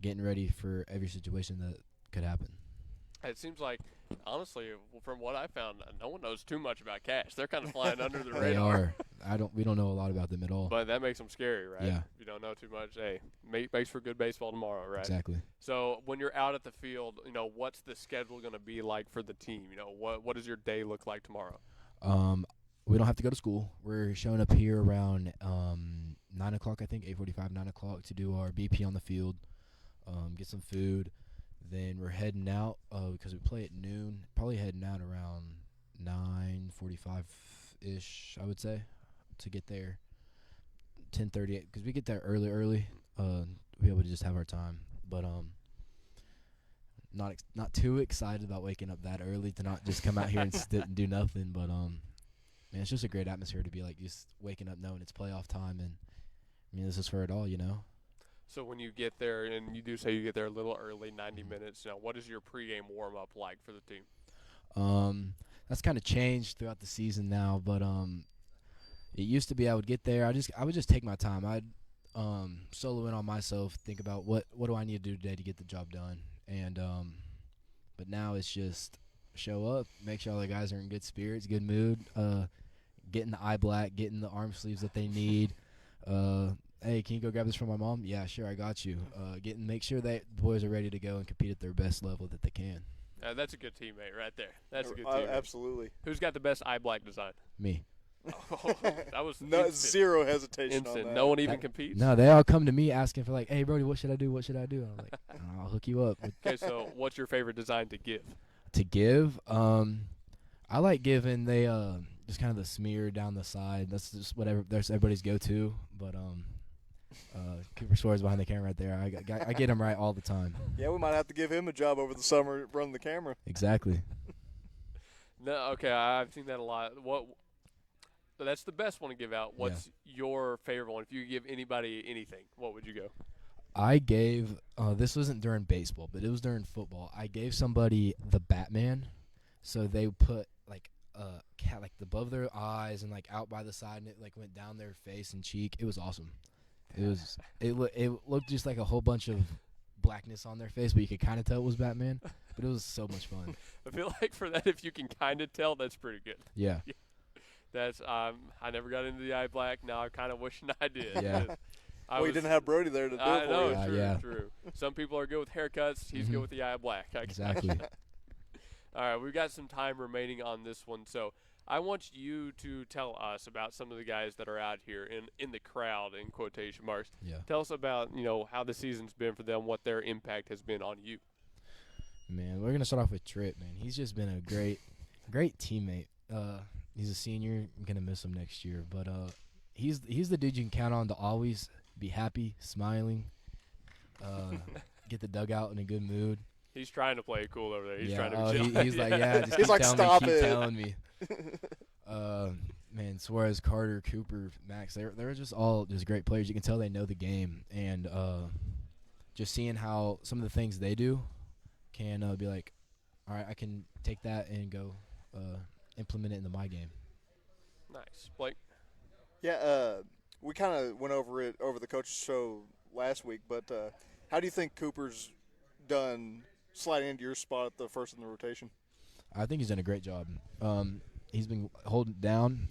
L: getting ready for every situation that could happen.
A: It seems like, honestly, from what I found, no one knows too much about Cash. They're kind of flying under the radar.
L: They are. We don't know a lot about them at all.
A: But that makes them scary, right?
L: Yeah.
A: If you don't know too much, hey, makes for good baseball tomorrow, right?
L: Exactly.
A: So when you're out at the field, what's the schedule going to be like for the team? What does your day look like tomorrow?
L: We don't have to go to school. We're showing up here around 9 o'clock, I think, 8:45, 9 o'clock to do our BP on the field, get some food. Then we're heading out because we play at noon. Probably heading out around 9:45-ish, I would say, to get there. 10:30 because we get there early. Be able to just have our time. But not too excited about waking up that early to not just come out here and sit and do nothing. But man, it's just a great atmosphere to be like just waking up knowing it's playoff time, and I mean this is for it all, you know.
A: So when you get there, and you do say you get there a little early, 90 minutes. Now, what is your pregame warm up like for the team?
L: That's kind of changed throughout the season now, but it used to be I would get there, I would just take my time. I'd solo in on myself, think about what do I need to do today to get the job done, and but now it's just show up, make sure all the guys are in good spirits, good mood, getting the eye black, getting the arm sleeves that they need. Hey, can you go grab this from my mom? Yeah, sure, I got you. Make sure that the boys are ready to go and compete at their best level that they can.
A: That's a good teammate right there. That's a good teammate.
B: Absolutely.
A: Who's got the best eye black design?
L: Me.
A: Oh, that was
B: zero hesitation
A: instant.
B: on that.
A: No one even competes.
L: No, they all come to me asking for like, hey, Brody, what should I do? What should I do? And I'm like, I'll hook you up.
A: Okay, so what's your favorite design to give?
L: To give, I like giving just kind of the smear down the side. That's just whatever. That's everybody's go-to. But Cooper Suarez behind the camera right there. I get him right all the time.
B: Yeah, we might have to give him a job over the summer running the camera.
L: Exactly.
A: No, okay, I've seen that a lot. That's the best one to give out. What's your favorite one? If you could give anybody anything, what would you go?
L: I gave this wasn't during baseball, but it was during football. I gave somebody the Batman, so they put like cat like above their eyes and like out by the side, and it like went down their face and cheek. It was awesome. It looked just like a whole bunch of blackness on their face, but you could kind of tell it was Batman. But it was so much fun.
A: I feel like for that, if you can kind of tell, that's pretty good.
L: Yeah.
A: That's I never got into the eye black. Now I'm kind of wishing I did.
L: Yeah.
B: Well, you didn't have Brody there to do it for
A: know,
B: you.
A: True. Some people are good with haircuts. He's good with the eye black.
L: Exactly.
A: All right, we've got some time remaining on this one, so I want you to tell us about some of the guys that are out here in the crowd, in quotation marks.
L: Yeah.
A: Tell us about how the season's been for them, what their impact has been on you.
L: Man, we're gonna start off with Tripp. Man, he's just been a great teammate. He's a senior. I'm gonna miss him next year, but he's the dude you can count on to always be happy, smiling, get the dugout in a good mood.
A: He's trying to play it cool over there. He's trying to
L: he's like, just
B: he's like, stop
L: keep telling me. Man, Suarez, Carter, Cooper, Max, they're just all just great players. You can tell they know the game, and just seeing how some of the things they do can be like, all right, I can take that and go implement it into my game.
A: Nice. Blake?
B: Yeah, we kind of went over it over the coach's show last week, but how do you think Cooper's done sliding into your spot at the first in the rotation?
L: I think he's done a great job. He's been holding it down.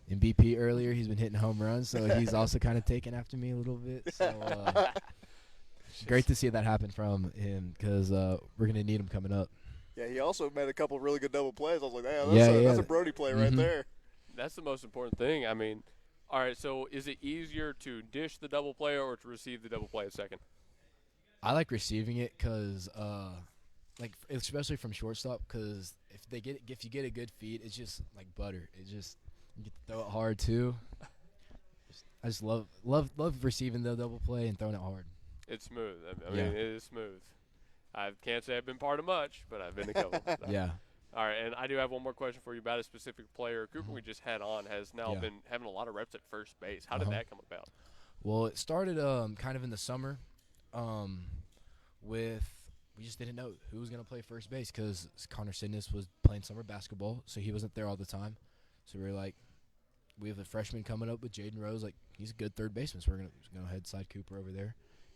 L: In BP earlier, he's been hitting home runs, so he's also kind of taken after me a little bit. So great to see that happen from him because we're going to need him coming up.
B: Yeah, he also made a couple of really good double plays. I was like, that's a Brody play right there.
A: That's the most important thing. I mean, all right, so is it easier to dish the double play or to receive the double play at second?
L: I like receiving it because, especially from shortstop, because if you get a good feed, it's just like butter. It just you get to throw it hard too. I just love receiving the double play and throwing it hard.
A: It's smooth. I mean, it is smooth. I can't say I've been part of much, but I've been a couple. So.
L: Yeah.
A: All right, and I do have one more question for you about a specific player. Cooper, we just had on, has now been having a lot of reps at first base. How did that come about?
L: Well, it started kind of in the summer we just didn't know who was going to play first base because Connor Sidness was playing summer basketball, so he wasn't there all the time. So we were like, we have a freshman coming up with Jaden Rose. Like, he's a good third baseman, so we're going to go ahead side Cooper over there.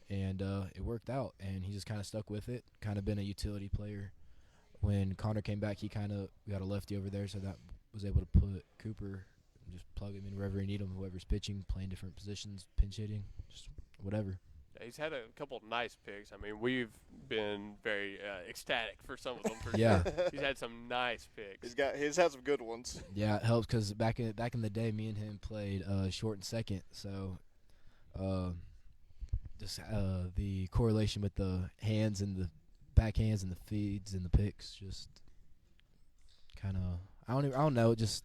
L: And it worked out, and he just kind of stuck with it, kind of been a utility player. When Connor came back, we got a lefty over there, so that was able to put Cooper, just plug him in wherever you need him, whoever's pitching, playing different positions, pinch hitting, just whatever.
A: He's had a couple of nice picks. I mean, we've been very ecstatic for some of them. For
L: sure.
A: He's had some nice picks.
B: He's had some good ones.
L: Yeah, it helps because back in the day, me and him played short and second, so just the correlation with the hands and the backhands and the feeds and the picks just kind of I don't know, just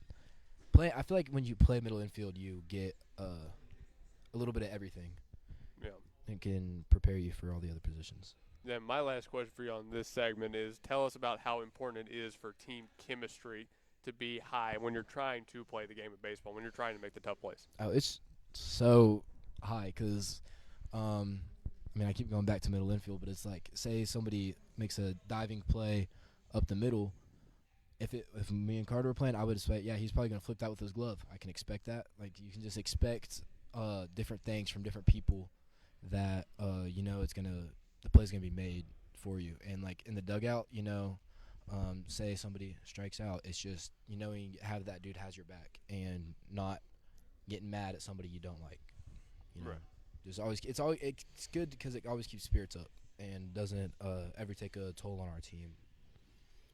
L: play. I feel like when you play middle infield, you get a little bit of everything.
A: Yeah.
L: And can prepare you for all the other positions.
A: Then my last question for you on this segment is tell us about how important it is for team chemistry to be high when you're trying to play the game of baseball, when you're trying to make the tough plays.
L: Oh, it's so high because, I mean, I keep going back to middle infield, but it's like, say somebody makes a diving play up the middle. If me and Carter were playing, I would expect, yeah, he's probably going to flip that with his glove. I can expect that. Like, you can just expect different things from different people that, the play's going to be made for you. And, like, in the dugout, say somebody strikes out, it's just, have that dude has your back and not getting mad at somebody you don't like.
A: Right.
L: It's good because it always keeps spirits up and doesn't ever take a toll on our team.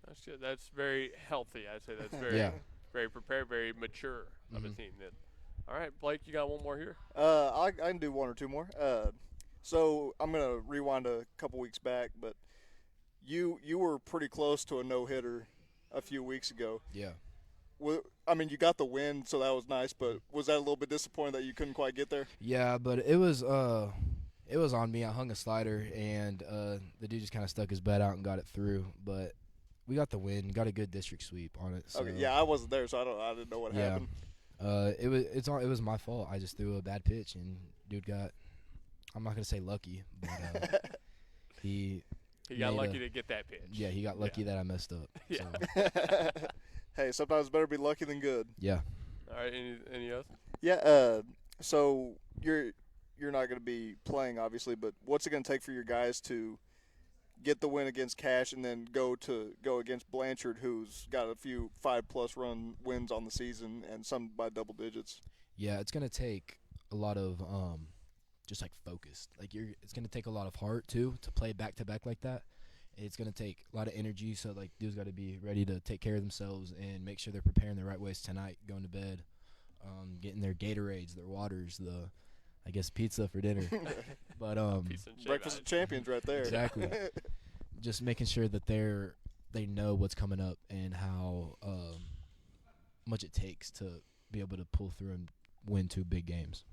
A: That's good. That's very healthy. I'd say that's very, very prepared, very mature of a team. Then, all right, Blake, you got one more here.
B: I can do one or two more. So I'm gonna rewind a couple weeks back, but you were pretty close to a no-hitter a few weeks ago.
L: Yeah.
B: Well, I mean, you got the win, so that was nice. But was that a little bit disappointing that you couldn't quite get there?
L: Yeah, but it was on me. I hung a slider, and the dude just kind of stuck his bat out and got it through. But we got the win, got a good district sweep on it. So.
B: Okay, yeah, I wasn't there, so I didn't know what happened.
L: It was my fault. I just threw a bad pitch, and dude got. I'm not gonna say lucky, but he
A: got lucky to get that pitch.
L: Yeah, he got lucky that I messed up.
A: Yeah.
L: So.
B: Hey, sometimes it's better be lucky than good.
L: Yeah.
A: All right. Any else?
B: Yeah. So you're not going to be playing, obviously, but what's it going to take for your guys to get the win against Cash and then go against Blanchard, who's got a few 5+ run wins on the season and some by double digits?
L: Yeah, it's going to take a lot of just like focused. Like it's going to take a lot of heart too to play back to back like that. It's going to take a lot of energy, so like dudes got to be ready to take care of themselves and make sure they're preparing the right ways tonight, going to bed, getting their Gatorades, their waters, I guess pizza for dinner. But
B: breakfast of champions right there.
L: Exactly. Just making sure that they know what's coming up and how much it takes to be able to pull through and win 2 big games.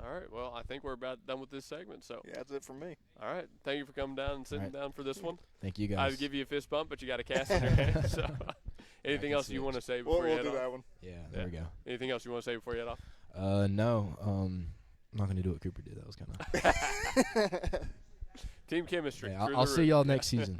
A: All right. Well, I think we're about done with this segment. So
B: yeah, that's it from me.
A: All right. Thank you for coming down and sitting down for this one.
L: Thank you, guys.
A: I'd give you a fist bump, but you got a cast in your hand. So, anything else you want to say before you head off?
B: We'll do that one.
L: Yeah, there we go.
A: Anything else you want to say before you head off?
L: No. I'm not going to do what Cooper did. That was kind of
A: team chemistry.
L: Yeah, I'll see y'all next season.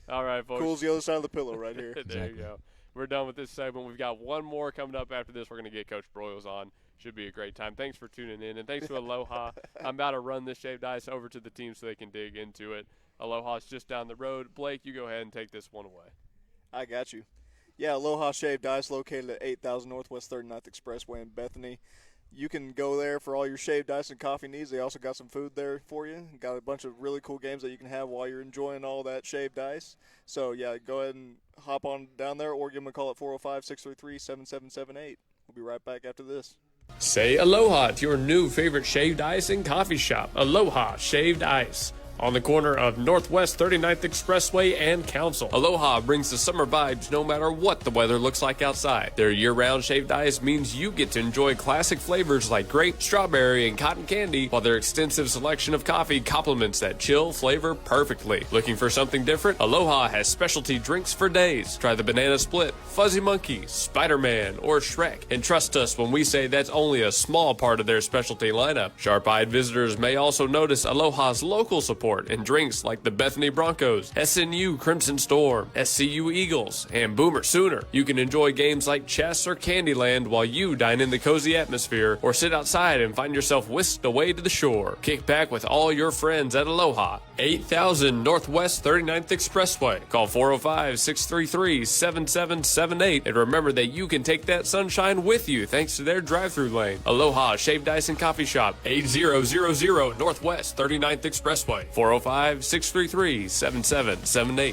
A: All right, folks.
B: Cool's the other side of the pillow right here.
A: There
L: Exactly.
A: you go. We're done with this segment. We've got one more coming up after this. We're going to get Coach Broyles on. Should be a great time. Thanks for tuning in, and thanks to Aloha. I'm about to run this shaved ice over to the team so they can dig into it. Aloha's just down the road. Blake, you go ahead and take this one away.
B: I got you. Yeah, Aloha Shaved Ice located at 8000 Northwest 39th Expressway in Bethany. You can go there for all your shaved ice and coffee needs. They also got some food there for you. Got a bunch of really cool games that you can have while you're enjoying all that shaved ice. So, yeah, go ahead and hop on down there or give them a call at 405-633-7778. We'll be right back after this.
A: Say aloha to your new favorite shaved ice and coffee shop, Aloha Shaved Ice. On the corner of Northwest 39th Expressway and Council. Aloha brings the summer vibes no matter what the weather looks like outside. Their year-round shaved ice means you get to enjoy classic flavors like grape, strawberry, and cotton candy, while their extensive selection of coffee complements that chill flavor perfectly. Looking for something different? Aloha has specialty drinks for days. Try the Banana Split, Fuzzy Monkey, Spider-Man, or Shrek. And trust us when we say that's only a small part of their specialty lineup. Sharp-eyed visitors may also notice Aloha's local support and drinks like the Bethany Broncos, SNU Crimson Storm, SCU Eagles, and Boomer Sooner. You can enjoy games like chess or Candyland while you dine in the cozy atmosphere or sit outside and find yourself whisked away to the shore. Kick back with all your friends at Aloha, 8000 Northwest 39th Expressway. Call 405-633-7778 and remember that you can take that sunshine with you thanks to their drive-thru lane. Aloha Shaved Ice and Coffee Shop, 8000 Northwest 39th Expressway. 405-633-7778.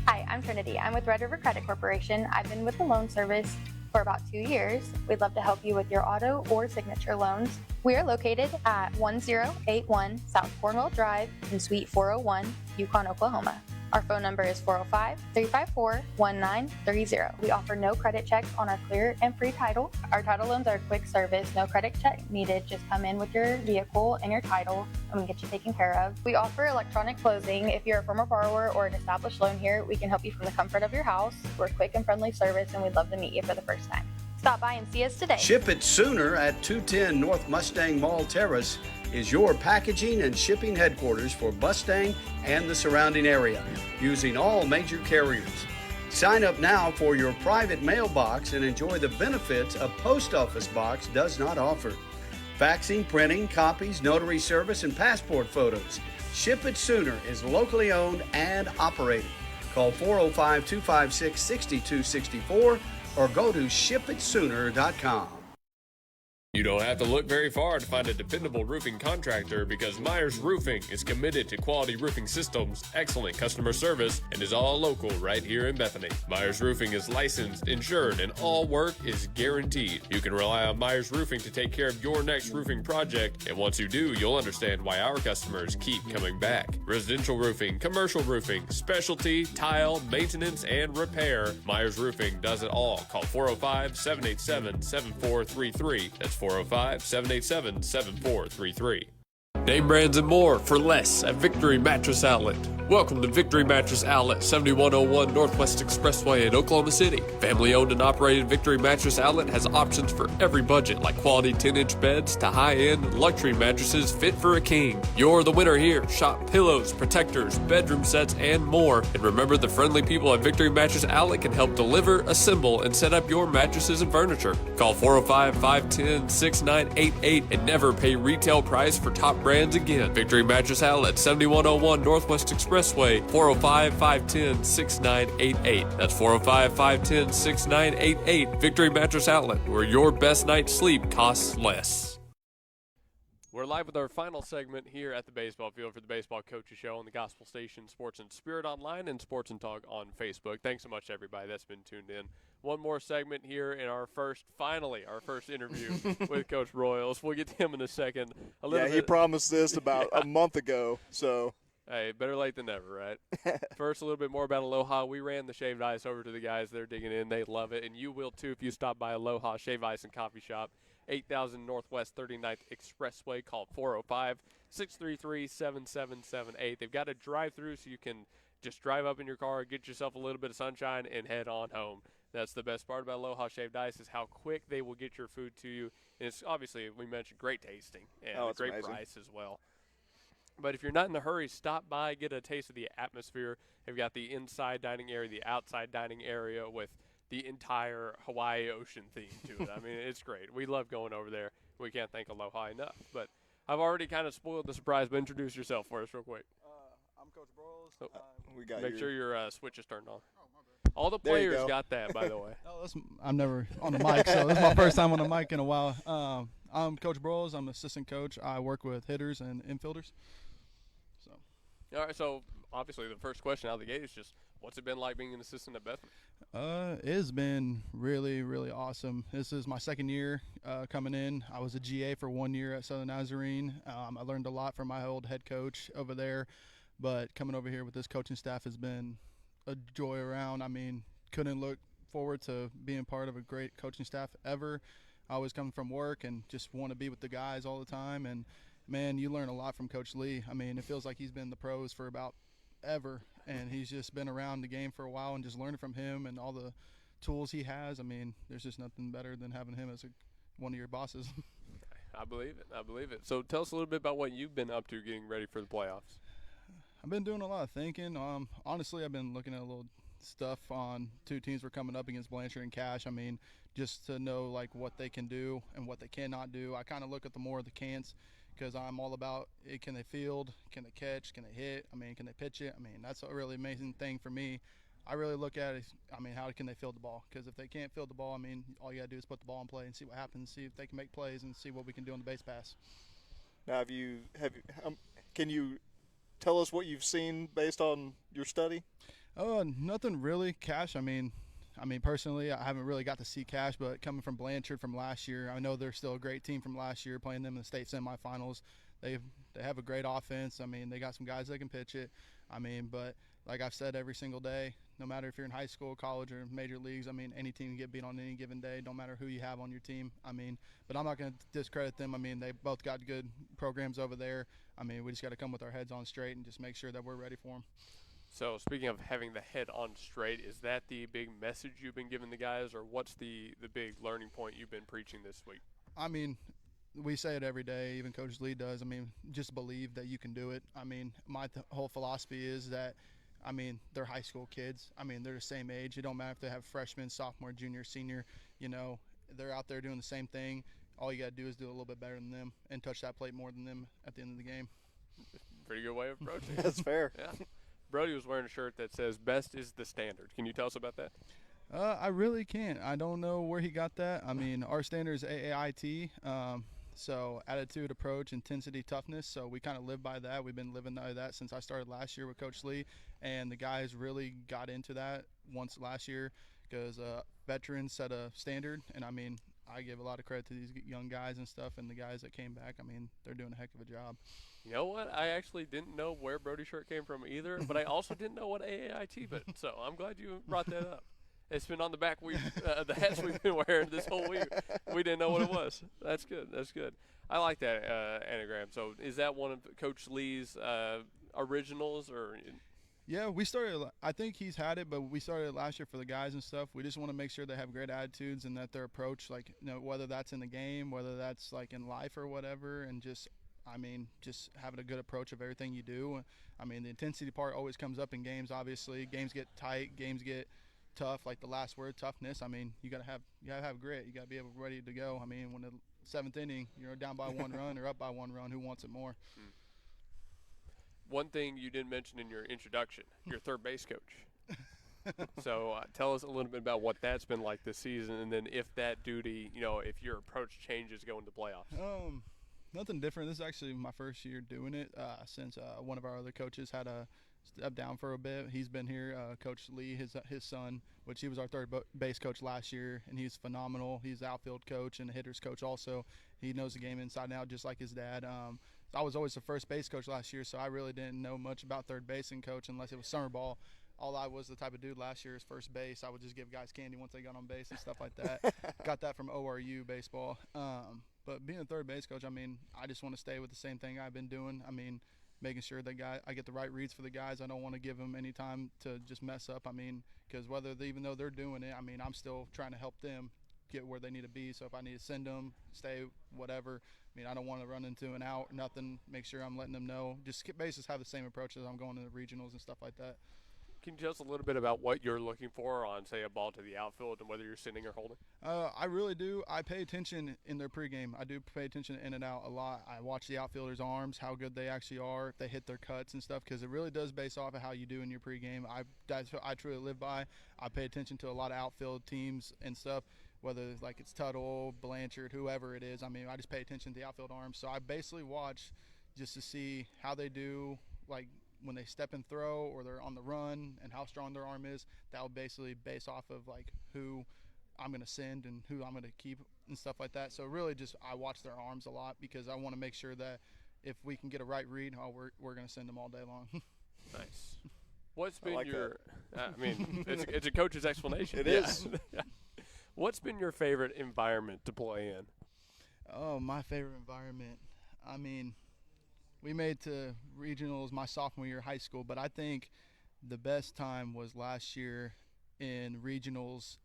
M: Hi, I'm Trinity. I'm with Red River Credit Corporation. I've been with the loan service for about 2 years. We'd love to help you with your auto or signature loans. We are located at 1081 South Cornwall Drive in Suite 401, Yukon, Oklahoma. Our phone number is 405-354-1930. We offer no credit checks on our clear and free title. Our title loans are a quick service, no credit check needed. Just come in with your vehicle and your title and we get you taken care of. We offer electronic closing. If you're a former borrower or an established loan here, we can help you from the comfort of your house. We're a quick and friendly service and we'd love to meet you for the first time. Stop by and see us today.
N: Ship it sooner at 210 North Mustang Mall Terrace is your packaging and shipping headquarters for Mustang and the surrounding area, using all major carriers. Sign up now for your private mailbox and enjoy the benefits a post office box does not offer. Faxing, printing, copies, notary service, and passport photos. Ship It Sooner is locally owned and operated. Call 405-256-6264 or go to shipitsooner.com.
A: You don't have to look very far to find a dependable roofing contractor because Myers Roofing is committed to quality roofing systems, excellent customer service, and is all local right here in Bethany. Myers Roofing is licensed, insured, and all work is guaranteed. You can rely on Myers Roofing to take care of your next roofing project, and once you do, you'll understand why our customers keep coming back. Residential roofing, commercial roofing, specialty, tile, maintenance, and repair. Myers Roofing does it all. Call 405-787-7433. That's 405-787-7433. Name brands and more for less at Victory Mattress Outlet. Welcome to Victory Mattress Outlet, 7101 Northwest Expressway in Oklahoma City. Family owned and operated Victory Mattress Outlet has options for every budget, like quality 10-inch beds to high-end luxury mattresses fit for a king. You're the winner here. Shop pillows, protectors, bedroom sets, and more. And remember, the friendly people at Victory Mattress Outlet can help deliver, assemble, and set up your mattresses and furniture. Call 405-510-6988 and never pay retail price for top brands again. Victory Mattress Outlet, 7101 Northwest Expressway, 405-510-6988. That's 405-510-6988. Victory Mattress Outlet, where your best night's sleep costs less. We're live with our final segment here at the baseball field for the Baseball Coaches Show on the Gospel Station, Sports and Spirit Online, and Sports and Talk on Facebook. Thanks so much to everybody that's been tuned in. One more segment here in our first interview with Coach Royals. We'll get to him in a second.
B: He promised this about a month ago, so.
A: Hey, better late than never, right? First, a little bit more about Aloha. We ran the shaved ice over to the guys. They're digging in. They love it, and you will too if you stop by Aloha Shave Ice and Coffee Shop, 8000 Northwest 39th Expressway. Call 405-633-7778. They've got a drive-through so you can just drive up in your car, get yourself a little bit of sunshine, and head on home. That's the best part about Aloha Shaved Ice is how quick they will get your food to you. And it's obviously, we mentioned, great tasting and a great
B: amazing
A: price as well. But if you're not in a hurry, stop by, get a taste of the atmosphere. They've got the inside dining area, the outside dining area with the entire Hawaii Ocean theme to it. I mean, it's great. We love going over there. We can't thank Aloha enough. But I've already kind of spoiled the surprise, but introduce yourself for us real quick.
E: I'm Coach Broyles.
A: Make sure your switch is turned on. All the players got that, by the way.
E: I'm never on the mic, so this is my first time on the mic in a while. I'm Coach Broyles. I'm an assistant coach. I work with hitters and infielders.
A: All right, so obviously the first question out of the gate is just, what's it been like being an assistant at Bethany?
E: It's been really, really awesome. This is my second year coming in. I was a GA for 1 year at Southern Nazarene. I learned a lot from my old head coach over there, but coming over here with this coaching staff has been a joy around. I mean, couldn't look forward to being part of a great coaching staff ever. I always come from work and just want to be with the guys all the time, and man, you learn a lot from Coach Lee. I mean, it feels like he's been in the pros for about ever, and he's just been around the game for a while, and just learning from him and all the tools he has. I mean, there's just nothing better than having him as one of your bosses.
A: I believe it. So tell us a little bit about what you've been up to getting ready for the playoffs.
E: I've been doing a lot of thinking. Honestly, I've been looking at a little stuff on two teams we're coming up against, Blanchard and Cash. I mean, just to know like what they can do and what they cannot do. I kind of look at the more of the can'ts, because I'm all about it. Can they field? Can they catch? Can they hit? I mean, can they pitch it? I mean, that's a really amazing thing for me. I really look at it, I mean, how can they field the ball? Because if they can't field the ball, I mean, all you got to do is put the ball in play and see what happens, see if they can make plays and see what we can do on the base pass.
B: Now, can you tell us what you've seen based on your study?
E: Nothing really. Cash, I mean, personally, I haven't really got to see Cash, but coming from Blanchard from last year, I know they're still a great team from last year, playing them in the state semifinals. They have a great offense. I mean, they got some guys that can pitch it. I mean, but like I've said every single day, no matter if you're in high school, college, or major leagues, I mean, any team can get beat on any given day, no matter who you have on your team. I mean, but I'm not going to discredit them. I mean, they both got good programs over there. I mean, we just got to come with our heads on straight and just make sure that we're ready for them.
A: So speaking of having the head on straight, is that the big message you've been giving the guys, or what's the big learning point you've been preaching this week?
E: I mean, we say it every day, even Coach Lee does. I mean, just believe that you can do it. I mean, my whole philosophy is that, I mean, they're high school kids. I mean, they're the same age. It don't matter if they have freshman, sophomore, junior, senior. You know, they're out there doing the same thing. All you got to do is do a little bit better than them and touch that plate more than them at the end of the game.
A: Pretty good way of approaching it.
B: That's fair.
A: Yeah. Brody was wearing a shirt that says "Best is the standard." Can you tell us about that?
E: I really can't. I don't know where he got that. I mean, our standard is AAIT. So attitude, approach, intensity, toughness. So we kind of live by that. We've been living by that since I started last year with Coach Lee, and the guys really got into that once last year because veterans set a standard. And I mean, I give a lot of credit to these young guys and stuff, and the guys that came back. I mean, they're doing a heck of a job.
A: You know what? I actually didn't know where Brody's shirt came from either, but I also didn't know what AAIT meant. So I'm glad you brought that up. It's been on the back the hats we've been wearing this whole week. We didn't know what it was. That's good. That's good. I like that anagram. So is that one of Coach Lee's originals, or?
E: Yeah, we started. I think he's had it, but we started last year for the guys and stuff. We just want to make sure they have great attitudes and that their approach, like, you know, whether that's in the game, whether that's like in life or whatever, and just, I mean, just having a good approach of everything you do. I mean, the intensity part always comes up in games. Obviously, games get tight, games get tough, like the last word, toughness. I mean, you gotta have grit. You gotta be able ready to go. I mean, when the 7th inning, you're down by 1 run or up by 1 run, who wants it more?
A: One thing you didn't mention in your introduction, your third base coach. So tell us a little bit about what that's been like this season, and then if that duty, you know, if your approach changes going to playoffs.
E: Nothing different. This is actually my first year doing it since one of our other coaches had a step down for a bit. He's been here, Coach Lee, his son, which he was our third base coach last year, and he's phenomenal. He's outfield coach and a hitter's coach also. He knows the game inside and out just like his dad. I was always the first base coach last year, so I really didn't know much about third base and coach unless it was summer ball. All I was the type of dude last year is first base. I would just give guys candy once they got on base and stuff like that. Got that from ORU baseball. But being a third base coach, I mean, I just want to stay with the same thing I've been doing. I mean, making sure that I get the right reads for the guys. I don't want to give them any time to just mess up. I mean, because even though they're doing it, I mean, I'm still trying to help them get where they need to be. So if I need to send them, stay, whatever. I mean, I don't want to run into an out, nothing. Make sure I'm letting them know. Just bases have the same approach as I'm going to the regionals and stuff like that.
A: Can you tell us a little bit about what you're looking for on, say, a ball to the outfield and whether you're sending or holding?
E: I really do. I pay attention in their pregame. I do pay attention in and out a lot. I watch the outfielders' arms, how good they actually are, if they hit their cuts and stuff, because it really does base off of how you do in your pregame. That's what I truly live by. I pay attention to a lot of outfield teams and stuff, whether like it's Tuttle, Blanchard, whoever it is. I mean, I just pay attention to the outfield arms. So I basically watch just to see how they do, like, when they step and throw or they're on the run and how strong their arm is. That will basically base off of like who I'm going to send and who I'm going to keep and stuff like that. So really just I watch their arms a lot because I want to make sure that if we can get a right read, we're going to send them all day long.
A: Nice. What's been
B: like
A: your I mean, it's a coach's explanation.
B: It is.
A: What's been your favorite environment to play in?
E: Oh, my favorite environment. I mean, we made to regionals my sophomore year of high school, but I think the best time was last year in regionals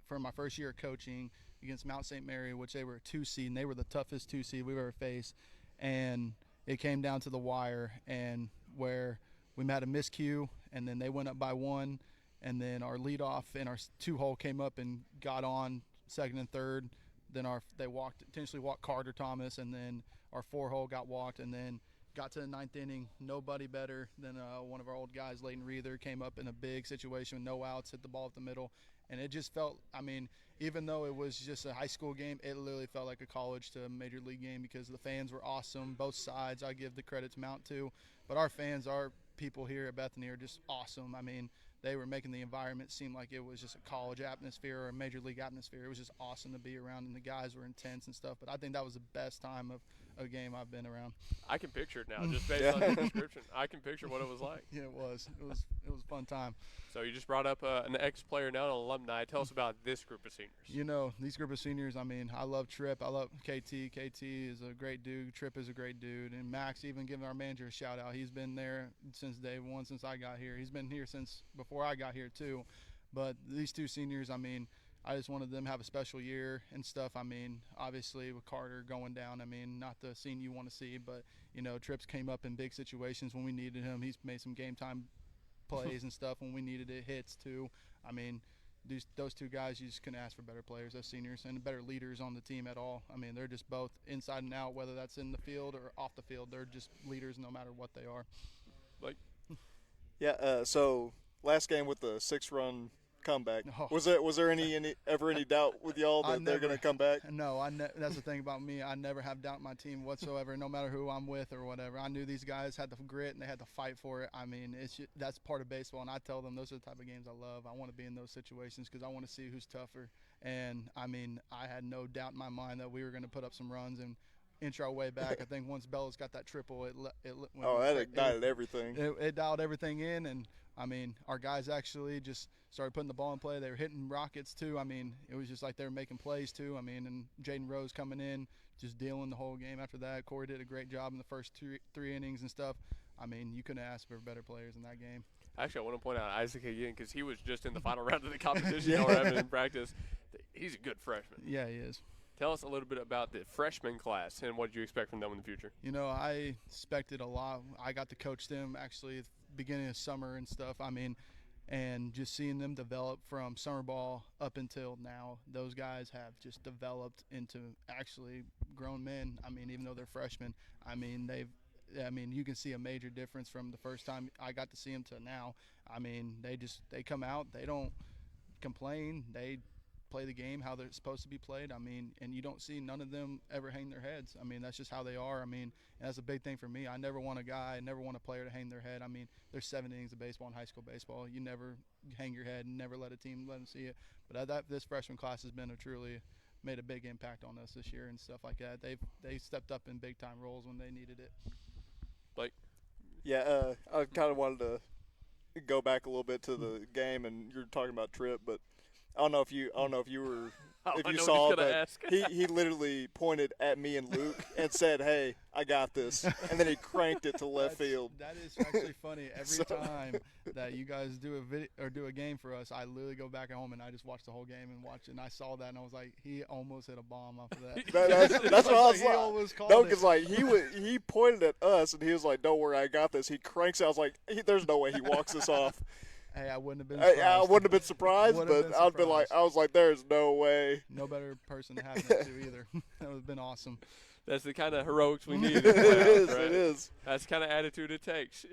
E: for my first year of coaching against Mount St. Mary, which they were a 2 seed, and they were the toughest 2 seed we've ever faced. And it came down to the wire, and where we had a miscue, and then they went up by 1, and then our leadoff and our 2-hole came up and got on second and third. Then they intentionally walked Carter Thomas, and then our 4-hole got walked, and then got to the 9th inning. Nobody better than one of our old guys, Leighton Reether, came up in a big situation with no outs, hit the ball up the middle, and it just felt, I mean, even though it was just a high school game, it literally felt like a college to a major league game because the fans were awesome, both sides. I give the credit to Mount too, but our fans, our people here at Bethany are just awesome. I mean, they were making the environment seem like it was just a college atmosphere or a major league atmosphere. It was just awesome to be around, and the guys were intense and stuff. But I think that was the best time of a game I've been around.
A: I can picture it now, just based on the description. I can picture what it was like.
E: Yeah, it was a fun time.
A: So you just brought up an ex-player, now an alumni. Tell us about this group of seniors.
E: You know, these group of seniors, I mean, I love Tripp. I love KT. KT is a great dude. Tripp is a great dude. And Max, even giving our manager a shout out. He's been there since day one, since I got here. He's been here since before I got here too. But these two seniors, I mean, I just wanted them to have a special year and stuff. I mean, obviously with Carter going down, I mean, not the scene you want to see, but, you know, Tripp's came up in big situations when we needed him. He's made some game time plays and stuff when we needed it, hits too. I mean, those two guys, you just couldn't ask for better players as seniors and better leaders on the team at all. I mean, they're just both inside and out, whether that's in the field or off the field. They're just leaders no matter what they are.
A: Like,
B: yeah. So last game with the 6-run comeback,
E: Oh.
B: was there ever any doubt with y'all that they're going to come back?
E: No, that's the thing about me. I never have doubt in my team whatsoever, no matter who I'm with or whatever. I knew these guys had the grit and they had to fight for it. I mean, that's part of baseball, and I tell them those are the type of games I love. I want to be in those situations because I want to see who's tougher. And, I mean, I had no doubt in my mind that we were going to put up some runs and inch our way back. I think once Bella's got that triple,
B: that ignited everything.
E: It dialed everything in, and I mean, our guys actually just started putting the ball in play. They were hitting rockets too. I mean, it was just like they were making plays too. I mean, and Jaden Rose coming in, just dealing the whole game after that. Corey did a great job in the first three innings and stuff. I mean, you couldn't ask for better players in that game.
A: Actually, I want to point out Isaac again because he was just in the final round of the competition. Y'all were having in practice. He's a good freshman.
E: Yeah, he is.
A: Tell us a little bit about the freshman class and what did you expect from them in the future?
E: You know, I expected a lot. I got to coach them actually at the beginning of summer and stuff. I mean, and just seeing them develop from summer ball up until now, those guys have just developed into actually grown men. I mean, even though they're freshmen, I mean, you can see a major difference from the first time I got to see them to now. I mean, they come out, they don't complain, they play the game how they're supposed to be played. I mean, and you don't see none of them ever hang their heads. I mean, that's just how they are. I mean, and that's a big thing for me. I never want a player to hang their head. I mean, there's 7 innings of baseball in high school baseball. You never hang your head and never let a team let them see it. But this freshman class has been made a big impact on us this year and stuff like that. They stepped up in big time roles when they needed it.
A: Blake?
B: Yeah, I kind of wanted to go back a little bit to the game, and you're talking about Tripp, but I don't know if you were if you saw, but he literally pointed at me and Luke and said, "Hey, I got this," and then he cranked it to left field.
E: That is actually funny. Every time that you guys do a video or do a game for us, I literally go back at home and I just watch the whole game and watch it. And I saw that and I was like, he almost hit a bomb off of that.
B: That's what I was like.
E: Almost called
B: no, because like he pointed at us and he was like, "Don't worry, I got this." He cranks it. I was like, "There's no way he walks this off."
E: Hey, I wouldn't have been surprised.
B: I wouldn't have been surprised, but I was like, "There's no way."
E: No better person to have that to either. That would have been awesome.
A: That's the kind of heroics we need.
B: It is.
A: That's the kind of attitude it takes.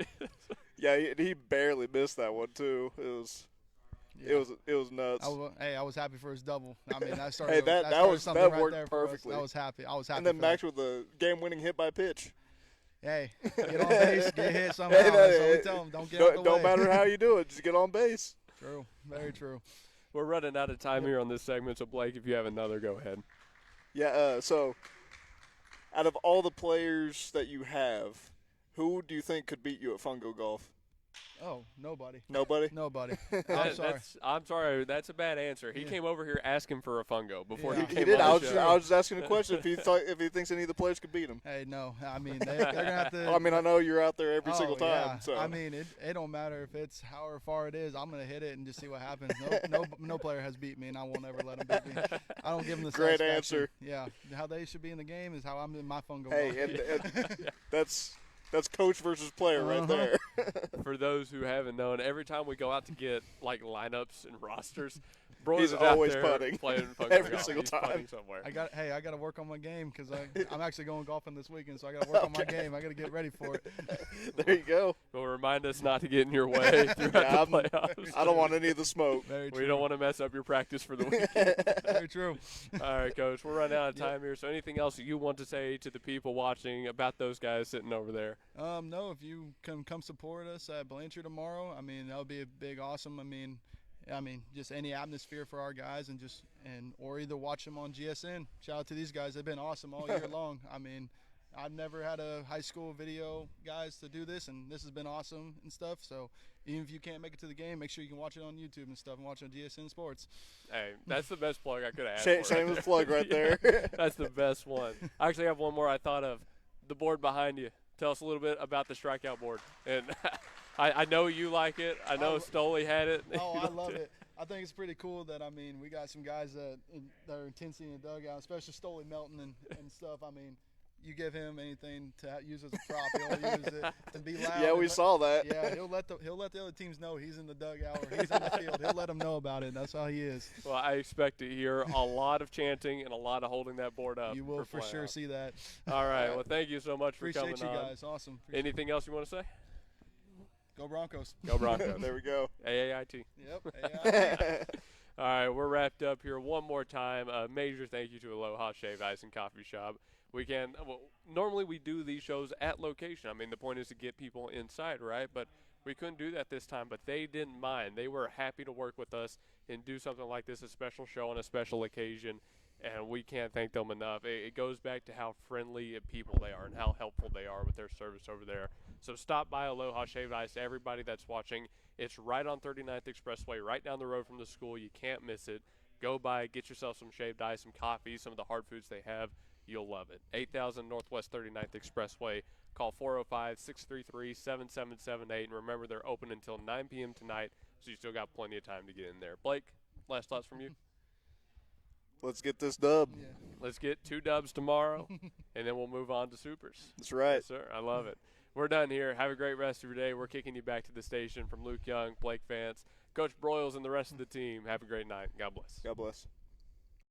B: Yeah, he barely missed that one too. It was nuts.
E: I was happy for his double. I mean, that started.
B: Hey, that
E: right
B: worked
E: there
B: perfectly.
E: I was happy.
B: And then Max with the game-winning hit by pitch.
E: Hey, get on base, get hit somehow. That's what we tell them. Don't get out the way.
B: Don't matter how you do it, just get on base.
E: True, very true.
A: We're running out of time here on this segment, so Blake, if you have another, go ahead.
B: Yeah. So, out of all the players that you have, who do you think could beat you at Fungo Golf?
E: Oh, nobody.
B: Nobody?
E: Nobody. I'm sorry.
A: I'm sorry. That's a bad answer. He came over here asking for a fungo before he came
B: He did.
A: on
B: I was just asking a question if he thinks any of the players could beat him.
E: Hey, no. I mean, they're going to have to.
B: I mean, I know you're out there every single time.
E: Yeah.
B: So
E: I mean, it don't matter if it's however far it is. I'm going to hit it and just see what happens. No player has beat me, and I will never let them beat me. I don't give them the
B: great
E: satisfaction.
B: answer.
E: Yeah. How they should be in the game is how I'm in my fungo.
B: Hey, and that's coach versus player right there.
A: For those who haven't known, every time we go out to get like lineups and rosters, Broyles
B: He's
A: is
B: always
A: out there
B: putting
A: playing
B: every
A: golf.
B: single
A: He's
B: time.
A: putting somewhere.
O: I got to work on my game because I'm actually going golfing this weekend, so I got to work on my game. I got to get ready for it.
B: There you go.
A: Well, remind us not to get in your way throughout the playoffs.
B: I don't want any of the smoke.
O: Very
A: We
O: true.
A: don't want to mess up your practice for the weekend.
O: Very true.
A: All right, Coach, we're running out of time here. So anything else you want to say to the people watching about those guys sitting over there?
O: No, if you come support us at Blanchard tomorrow, I mean, that would be a big awesome. I mean, just any atmosphere for our guys or either watch them on GSN. Shout out to these guys. They've been awesome all year long. I mean, I've never had a high school video guys to do this, and this has been awesome and stuff. So even if you can't make it to the game, make sure you can watch it on YouTube and stuff and watch it on GSN Sports.
A: Hey, that's the best plug I could have asked for.
B: Shameless plug right there.
A: That's the best one. I actually have one more I thought of. The board behind you. Tell us a little bit about the strikeout board. And I know you like it. I know Stoley had it.
O: Oh, I love it. I think it's pretty cool that, we got some guys that are intensity in the dugout, especially Stoley Melton and stuff. I mean, you give him anything to use as a prop, he'll use it to be loud.
B: Yeah, we saw that.
O: Yeah, he'll let the other teams know he's in the dugout or he's in the field. He'll let them know about it. That's how he is.
A: Well, I expect to hear a lot of chanting and a lot of holding that board up.
O: You will for sure see that.
A: All right. Well, thank you so much for coming on.
O: Appreciate you guys. Awesome.
A: Anything else you want to say?
O: Go Broncos.
A: Go Broncos.
B: There we go.
A: AAIT.
O: Yep. AAIT.
A: All right, we're wrapped up here one more time. A major thank you to Aloha Shave Ice and Coffee Shop. Normally we do these shows at location. I mean, the point is to get people inside, right? But we couldn't do that this time, but they didn't mind. They were happy to work with us and do something like this, a special show on a special occasion, and we can't thank them enough. It goes back to how friendly people they are and how helpful they are with their service over there. So stop by Aloha Shave Ice, everybody that's watching. It's right on 39th Expressway, right down the road from the school. You can't miss it. Go by, get yourself some shaved ice, some coffee, some of the hard foods they have. You'll love it. 8000 Northwest 39th Expressway. Call 405-633-7778. And remember, they're open until 9 p.m. tonight, so you still got plenty of time to get in there. Blake, last thoughts from you?
B: Let's get this dub.
O: Yeah.
A: Let's get 2 dubs tomorrow, and then we'll move on to supers.
B: That's right.
A: Yes, sir. I love it. We're done here. Have a great rest of your day. We're kicking you back to the station from Luke Young, Blake Vance, Coach Broyles, and the rest of the team. Have a great night. God bless.
B: God bless.